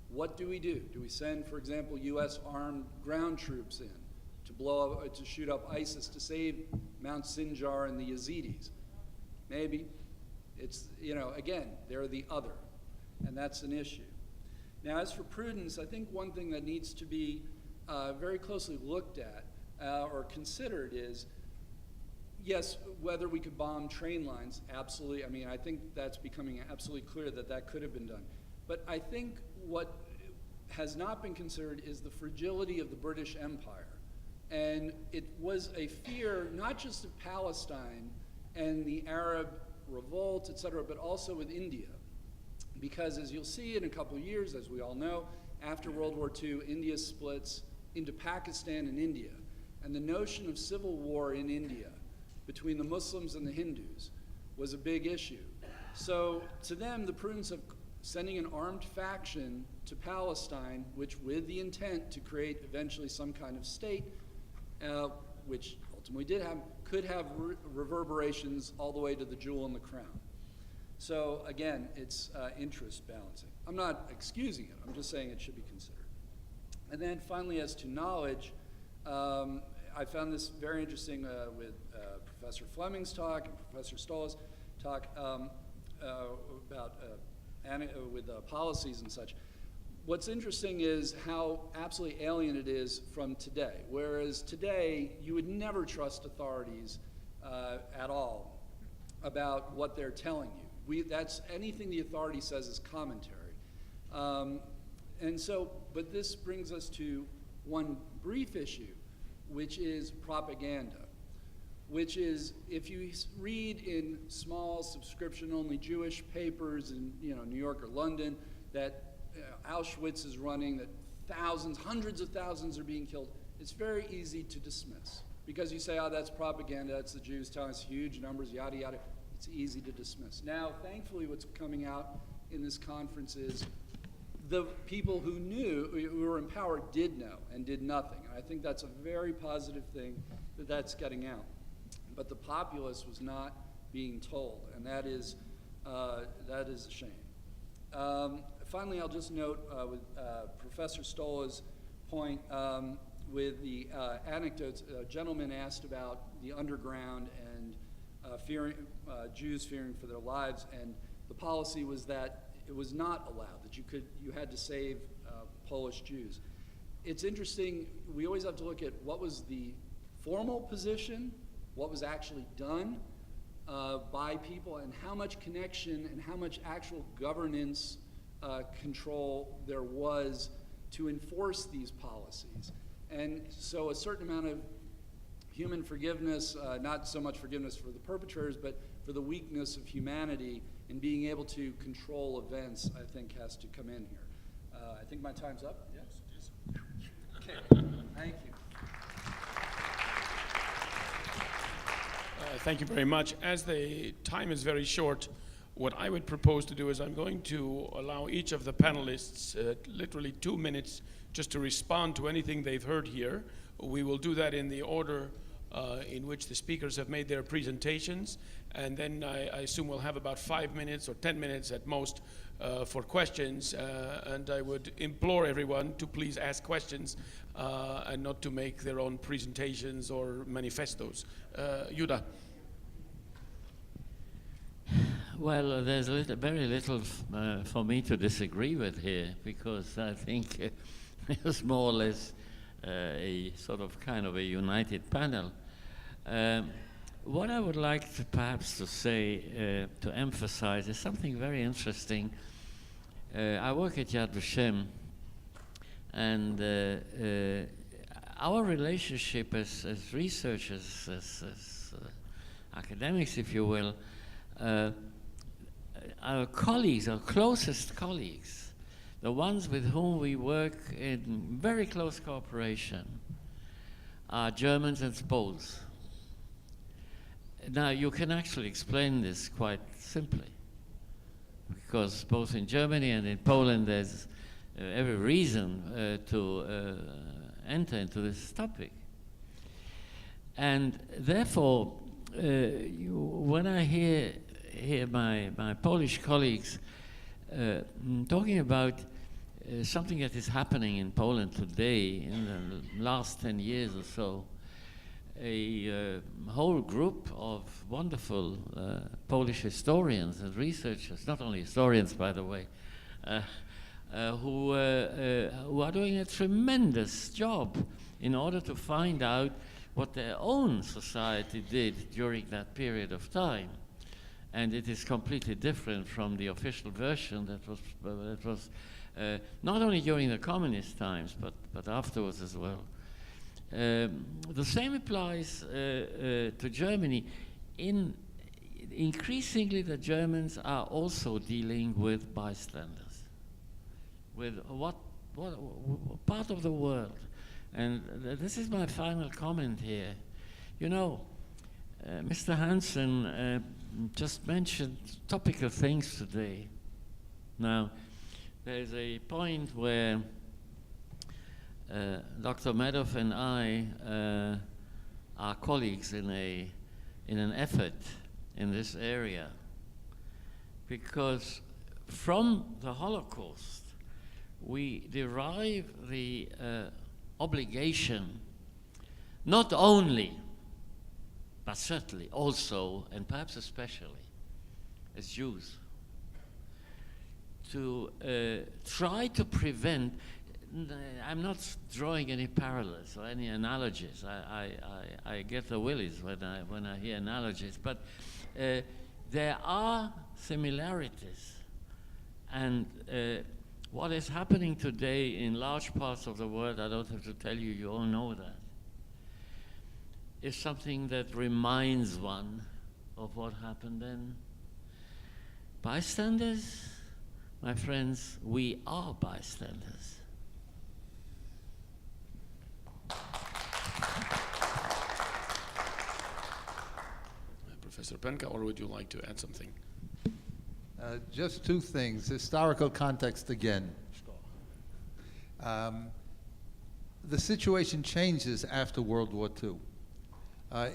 what do? Do we send, for example, U.S. armed ground troops in to shoot up ISIS to save Mount Sinjar and the Yazidis? Maybe. It's, you know, again, they're the other, and that's an issue. Now, as for prudence, I think one thing that needs to be very closely looked at or considered is, yes, whether we could bomb train lines, absolutely. I mean, I think that's becoming absolutely clear that that could have been done. But I think what has not been considered is the fragility of the British Empire. And it was a fear not just of Palestine and the Arab revolt, et cetera, but also with India. Because as you'll see in a couple of years, as we all know, after World War II, India splits into Pakistan and India. And the notion of civil war in India between the Muslims and the Hindus was a big issue. So to them, the prudence of sending an armed faction to Palestine, which with the intent to create eventually some kind of state, which ultimately did happen, could have reverberations all the way to the jewel in the crown. So again, it's interest balancing. I'm not excusing it, I'm just saying it should be considered. And then finally, as to knowledge, I found this very interesting with Professor Fleming's talk and Professor Stoll's talk about with policies and such. What's interesting is how absolutely alien it is from today. Whereas today, you would never trust authorities at all about what they're telling you. That's anything the authority says is commentary. And so, but this brings us to one brief issue, which is propaganda, which is if you read in small subscription-only Jewish papers in New York or London that Auschwitz is running, that thousands, hundreds of thousands are being killed, it's very easy to dismiss. Because you say, oh, that's propaganda, that's the Jews telling us huge numbers, yada, yada. It's easy to dismiss. Now, thankfully, what's coming out in this conference is the people who knew, who were empowered, did know and did nothing. And I think that's a very positive thing that that's getting out. But the populace was not being told, and that is a shame. Finally, I'll just note with Professor Stolla's point with the anecdotes, a gentleman asked about the underground and Jews fearing for their lives, and the policy was that it was not allowed, that you had to save Polish Jews. It's interesting, we always have to look at what was the formal position, what was actually done by people, and how much connection and how much actual governance control there was to enforce these policies. And so a certain amount of human forgiveness, not so much forgiveness for the perpetrators, but for the weakness of humanity in being able to control events, I think has to come in here. I think my time's up. Yes, it is. Okay, thank you. Thank you very much. As the time is very short, what I would propose to do is I'm going to allow each of the panelists literally 2 minutes just to respond to anything they've heard here. We will do that in the order in which the speakers have made their presentations, and then I assume we'll have about 5 minutes or 10 minutes at most for questions, and I would implore everyone to please ask questions and not to make their own presentations or manifestos. Judah. Well, there's very little for me to disagree with here, because I think it's more or less a sort of kind of a united panel. What I would like to perhaps to say, to emphasize, is something very interesting. I work at Yad Vashem, and our relationship as researchers, as academics, if you will, our colleagues, our closest colleagues, the ones with whom we work in very close cooperation, are Germans and Poles. Now, you can actually explain this quite simply, because both in Germany and in Poland there's every reason to enter into this topic. And therefore, when I hear my Polish colleagues talking about something that is happening in Poland today, in the last 10 years or so, a whole group of wonderful Polish historians and researchers, not only historians, by the way, who are doing a tremendous job in order to find out what their own society did during that period of time. And it is completely different from the official version that was not only during the communist times, but afterwards as well. The same applies to Germany. Increasingly, the Germans are also dealing with bystanders, with what part of the world. And this is my final comment here. You know, Mr. Hansen just mentioned topical things today. Now, there's a point where Dr. Madoff and I are colleagues in an effort in this area, because from the Holocaust we derive the obligation, not only, but certainly also, and perhaps especially, as Jews, to try to prevent. I'm not drawing any parallels or any analogies. I get the willies when I hear analogies, but there are similarities, and what is happening today in large parts of the world, I don't have to tell you, you all know that, is something that reminds one of what happened then. Bystanders, my friends, we are bystanders. Professor Penka, or would you like to add something? Just two things. Historical context again. The situation changes after World War II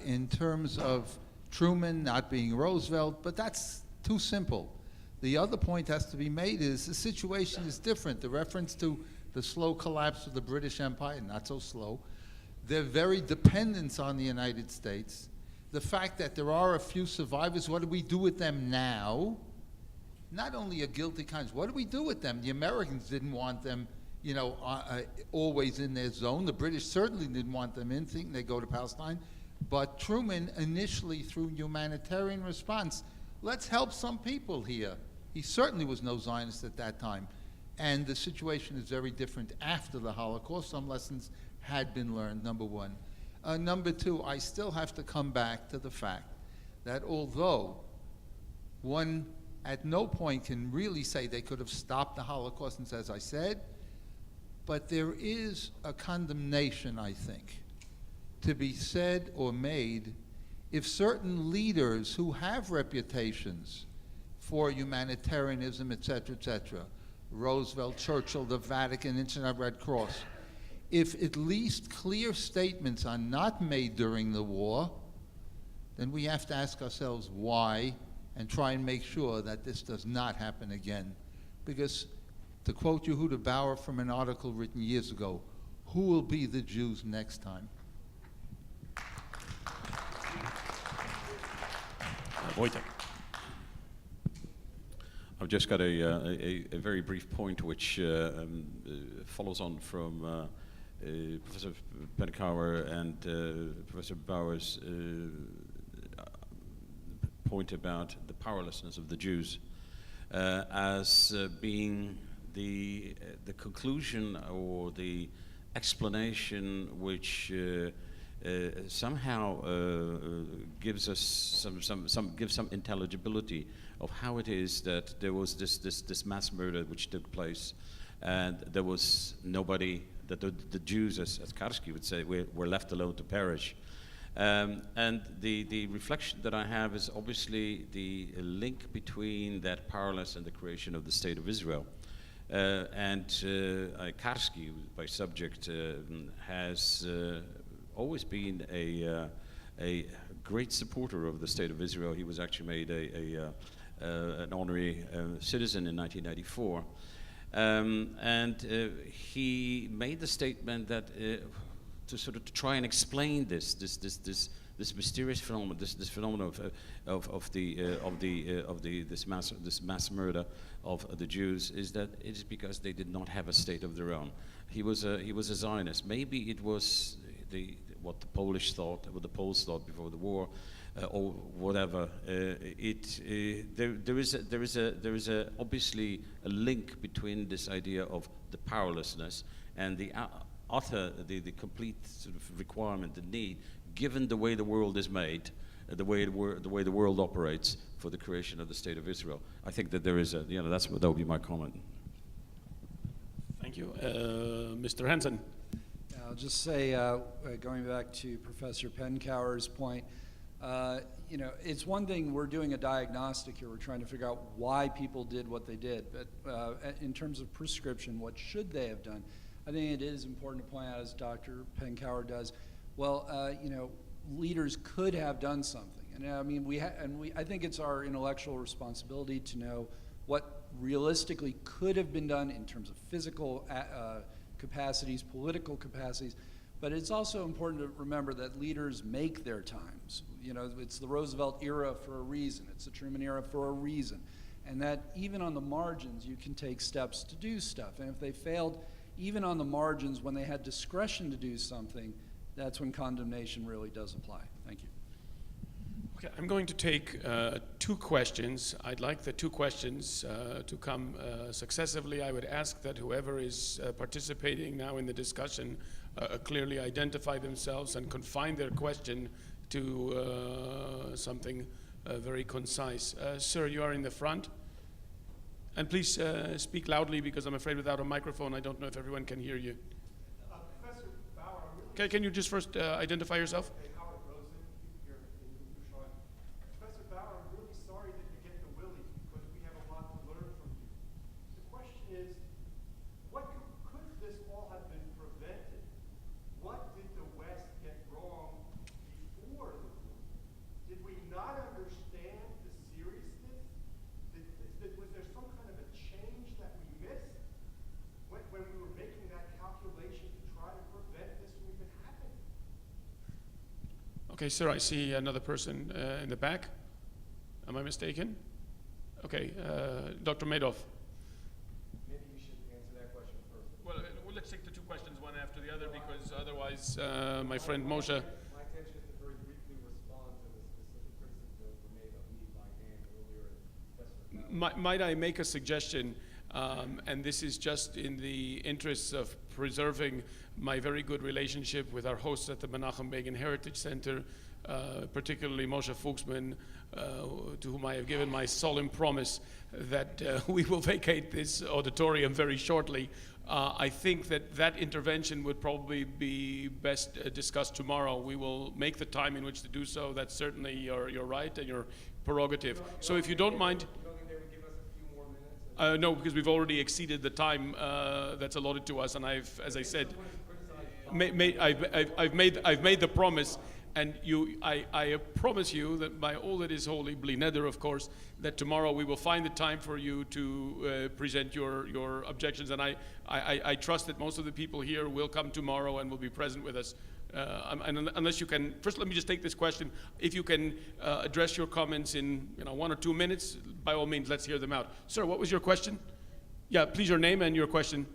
in terms of Truman not being Roosevelt, but that's too simple. The other point has to be made is the situation is different. The reference to the slow collapse of the British Empire, not so slow. Their very dependence on the United States. The fact that there are a few survivors, what do we do with them now? Not only a guilty conscience, what do we do with them? The Americans didn't want them, you know, always in their zone. The British certainly didn't want them in, thinking they go to Palestine. But Truman initially, through humanitarian response, let's help some people here. He certainly was no Zionist at that time. And the situation is very different after the Holocaust. Some lessons had been learned, number one. Number two, I still have to come back to the fact that although one at no point can really say they could have stopped the Holocaust, and as I said, but there is a condemnation, I think, to be said or made if certain leaders who have reputations for humanitarianism, et cetera, Roosevelt, Churchill, the Vatican, International Red Cross, if at least clear statements are not made during the war, then we have to ask ourselves why and try and make sure that this does not happen again. Because, to quote Yehuda Bauer from an article written years ago, who will be the Jews next time? Wojtek. I've just got a very brief point which follows on from Professor Penkower and Professor Bauer's point about the powerlessness of the Jews as being the conclusion or the explanation which somehow gives us some intelligibility of how it is that there was this mass murder which took place, and there was nobody, that the Jews, as Karski would say, were left alone to perish. And the reflection that I have is obviously the link between that powerlessness and the creation of the State of Israel. Karski, by subject, has always been a great supporter of the State of Israel. He was actually made an honorary citizen in 1994. He made the statement that to try and explain this mysterious phenomenon, this phenomenon of this mass murder of the Jews, is that it is because they did not have a state of their own. He was a Zionist. Maybe it was what the Polish thought, what the Poles thought before the war, or whatever. There is obviously a link between this idea of the powerlessness and the complete sort of requirement, the need, given the way the world is made, the way the world operates, for the creation of the State of Israel. I think that there is that would be my comment. Thank you. Mr. Hansen. I'll just say, going back to Professor Penkower's point, it's one thing we're doing a diagnostic here. We're trying to figure out why people did what they did. But in terms of prescription, what should they have done? I think it is important to point out, as Dr. Penkower does, leaders could have done something. And I mean, I think it's our intellectual responsibility to know what realistically could have been done in terms of physical capacities, political capacities, but it's also important to remember that leaders make their times. It's the Roosevelt era for a reason. It's the Truman era for a reason. And that even on the margins, you can take steps to do stuff. And if they failed, even on the margins, when they had discretion to do something, that's when condemnation really does apply. Thank you. Okay, I'm going to take two questions. I'd like the two questions to come successively. I would ask that whoever is participating now in the discussion clearly identify themselves and confine their question to something very concise. Sir, you are in the front. And please speak loudly, because I'm afraid without a microphone, I don't know if everyone can hear you. Professor Bauer, Okay, can you just first identify yourself? Professor Bauer, I'm really sorry that you get the willy, because we have a lot to learn from you. The question is, could this all have been prevented? What did the West get wrong before the war? Did we not understand the seriousness? Was there some kind of a change that we missed when we were making that calculation to try to prevent this from even happening? Okay, sir, I see another person in the back. Am I mistaken? Okay, Dr. Madoff. Maybe you should answer that question first. Well, let's take the two questions one after the other, because otherwise my friend Moshe. My intention is to very briefly respond to the specific criticisms that were made of me by Dan earlier and Professor. Might I make a suggestion? And this is just in the interests of preserving my very good relationship with our hosts at the Menachem Begin Heritage Center, particularly Moshe Fuchsman, to whom I have given my solemn promise that we will vacate this auditorium very shortly. I think that intervention would probably be best discussed tomorrow. We will make the time in which to do so. That's certainly your right and your prerogative. So if you don't mind. You don't think they would give us a few more minutes? No, because we've already exceeded the time that's allotted to us, and as I said, Someone has criticized I've made the promise, and I promise you that by all that is holy, bli neder, of course, that tomorrow we will find the time for you to present your objections, and I trust that most of the people here will come tomorrow and will be present with us. And unless you can, first let me just take this question. If you can address your comments in 1 or 2 minutes, by all means, let's hear them out. Sir, what was your question? Yeah, please, your name and your question.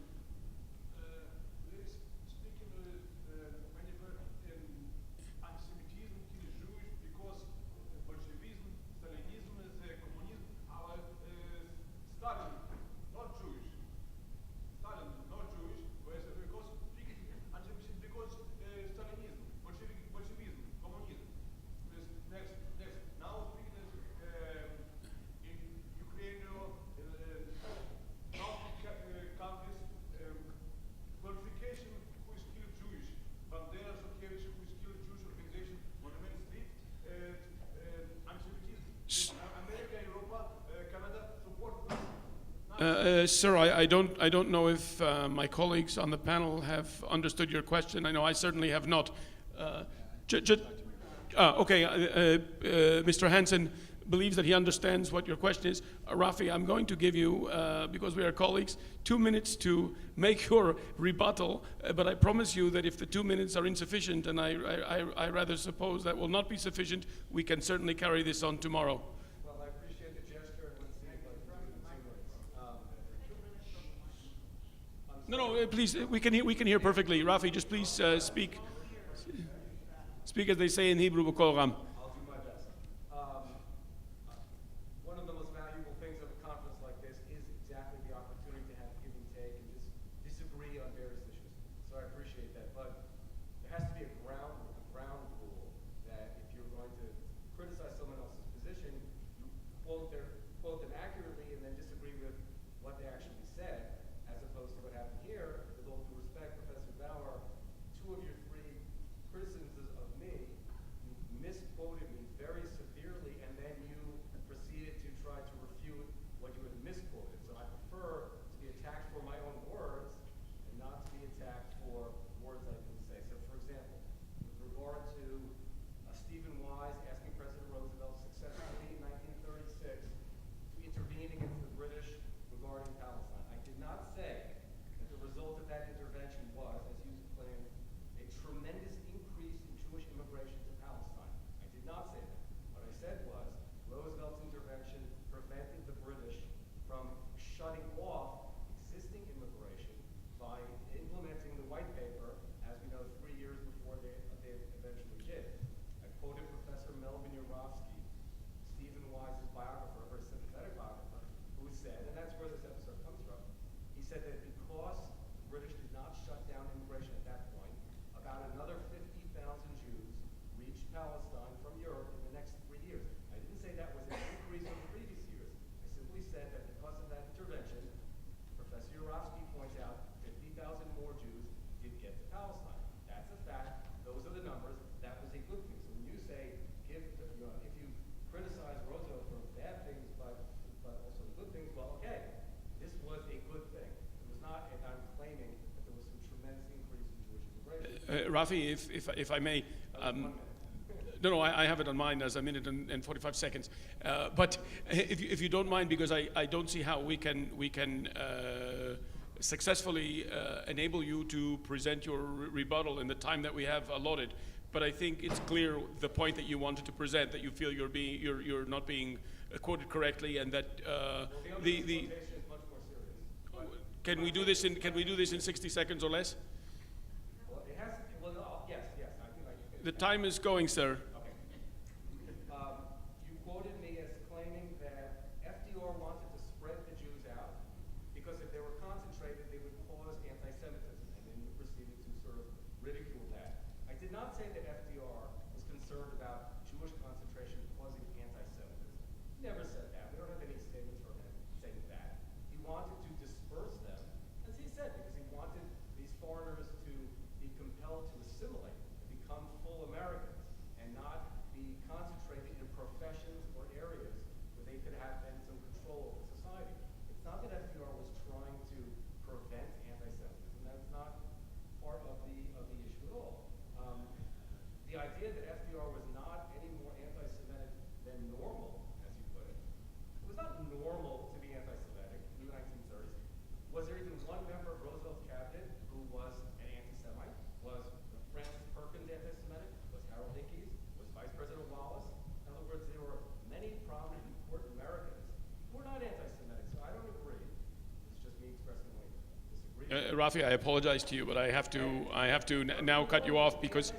Sir, I don't know if my colleagues on the panel have understood your question. I know I certainly have not. Okay, Mr. Hansen believes that he understands what your question is. Rafi, I'm going to give you, because we are colleagues, 2 minutes to make your rebuttal, but I promise you that if the 2 minutes are insufficient, and I rather suppose that will not be sufficient, we can certainly carry this on tomorrow. Well, I appreciate the gesture, and let's see if I can do it in 2 minutes. No, please, we can hear perfectly. Rafi, just please speak as they say in Hebrew, b'kol ram. I'll do my best. One of the most valuable things of a conference like this is exactly the opportunity to have give and take and just disagree on various issues. So I appreciate that. But there has to be a ground rule that if you're going to criticize someone else's position, you quote them accurately and then disagree with what they actually said, as opposed to what happened here. With all due respect, Professor Bauer, 2 of your 3 criticisms of me, you misquoted me very severely, and then you proceeded to try to refute what you had misquoted. So I prefer to be attacked for my own words and not to be attacked for words I didn't say. So, for example, with regard to Stephen Wise asking President Roosevelt successfully in 1936 to intervene against the British regarding Palestine, I did not say that the result of that intervention was, as you claimed, a tremendous increase in Jewish immigration to Palestine. I did not say that. What I said was Roosevelt's intervention prevented the British from shutting off existing immigration by implementing the white paper, as we know, 3 years before they eventually did. I quoted Professor Melvin Urofsky, Stephen Wise's biographer, or sympathetic biographer, who said, and that's where this episode comes from, he said that because the British did not shut down immigration at that point, about another 50,000 Jews reached Palestine from Europe in the next 3 years. I didn't say that was an increase over previous years. I simply said that because of that intervention, Professor Urofsky points out 50,000 more Jews did get to Palestine. That's a fact. Those are the numbers. That was a good thing. So when you say, if you criticize Roosevelt for bad things, but also the good things, well, okay, this was a good thing. It was not, and I'm claiming that there was some tremendous increase in Jewish immigration. Rafi, if I may. No, I have it on mine as a minute and 45 seconds. But if you don't mind, because I don't see how we can successfully enable you to present your rebuttal in the time that we have allotted. But I think it's clear the point that you wanted to present, that you feel you're not being quoted correctly, and that the Quotation is much more serious. can we do this in 60 seconds or less? Well, it has to be, yes, I think I can. The time is going, sir. Okay. You quoted me as claiming that FDR wanted to spread the Jews out because if they were concentrated, they would cause anti-Semitism, and then you proceeded to sort of ridicule that. I did not say that FDR was concerned about Jewish concentration causing anti-Semitism. He never said that. We don't have any statements from him saying that. He wanted to disperse them, as he said, because he wanted these foreigners to be compelled to assimilate and become full Americans and not be concentrated in professions or areas where they could have then some control over society. It's not that FDR was trying to prevent anti-Semitism. That's not part of the issue. goal. The idea that FDR was not any more anti-Semitic than normal, as you put it, it was not normal to be anti-Semitic in the 1930s. Was there even one member of Roosevelt's cabinet who was an anti-Semite? Was Francis Perkins anti-Semitic? Was Harold Ickes? Was Vice President Wallace? In other words, there were many prominent, important Americans who were not anti-Semitic. So I don't agree. It's just me expressing my disagreement. Rafi, I apologize to you, but I have to now cut you off because.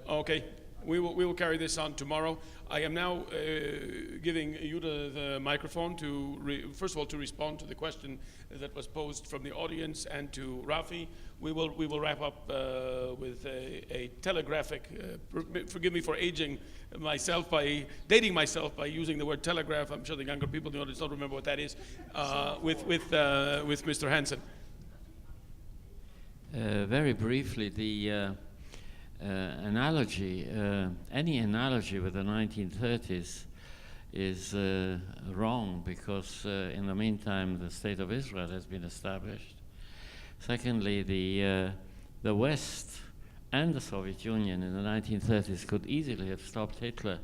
Okay, we will carry this on tomorrow. I am now giving Yuda the microphone to first of all to respond to the question that was posed from the audience, and to Rafi. We will wrap up with a telegraphic. Forgive me for aging myself by dating myself by using the word telegraph. I'm sure the younger people in the audience don't remember what that is. With Mr. Hansen. Very briefly, the analogy, any analogy with the 1930s is wrong, because in the meantime the State of Israel has been established. Secondly, the West and the Soviet Union in the 1930s could easily have stopped Hitler,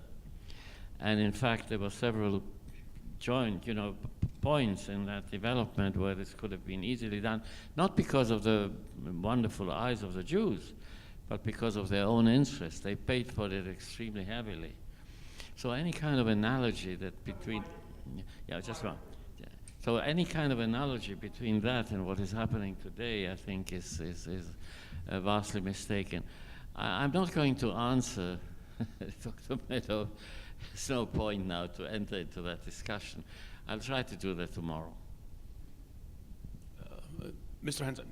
and in fact there were several joint, points in that development where this could have been easily done, not because of the wonderful eyes of the Jews, but because of their own interest. They paid for it extremely heavily. So any kind of analogy that between, yeah, just one. So any kind of analogy between that and what is happening today, I think, is vastly mistaken. I'm not going to answer Dr. Meadow. There's no point now to enter into that discussion. I'll try to do that tomorrow. Mr. Hansen.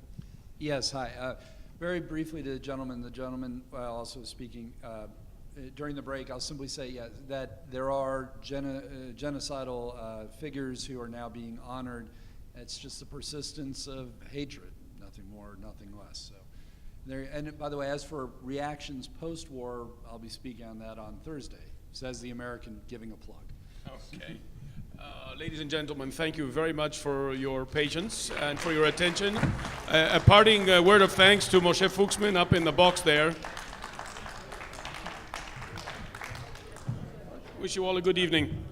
Yes, hi. Very briefly to the gentleman also speaking during the break, I'll simply say that there are genocidal figures who are now being honored. It's just the persistence of hatred, nothing more, nothing less. So, and by the way, as for reactions post-war, I'll be speaking on that on Thursday. Says the American, giving a plug. Okay. Ladies and gentlemen, thank you very much for your patience and for your attention. A parting word of thanks to Moshe Fuchsman up in the box there. Wish you all a good evening.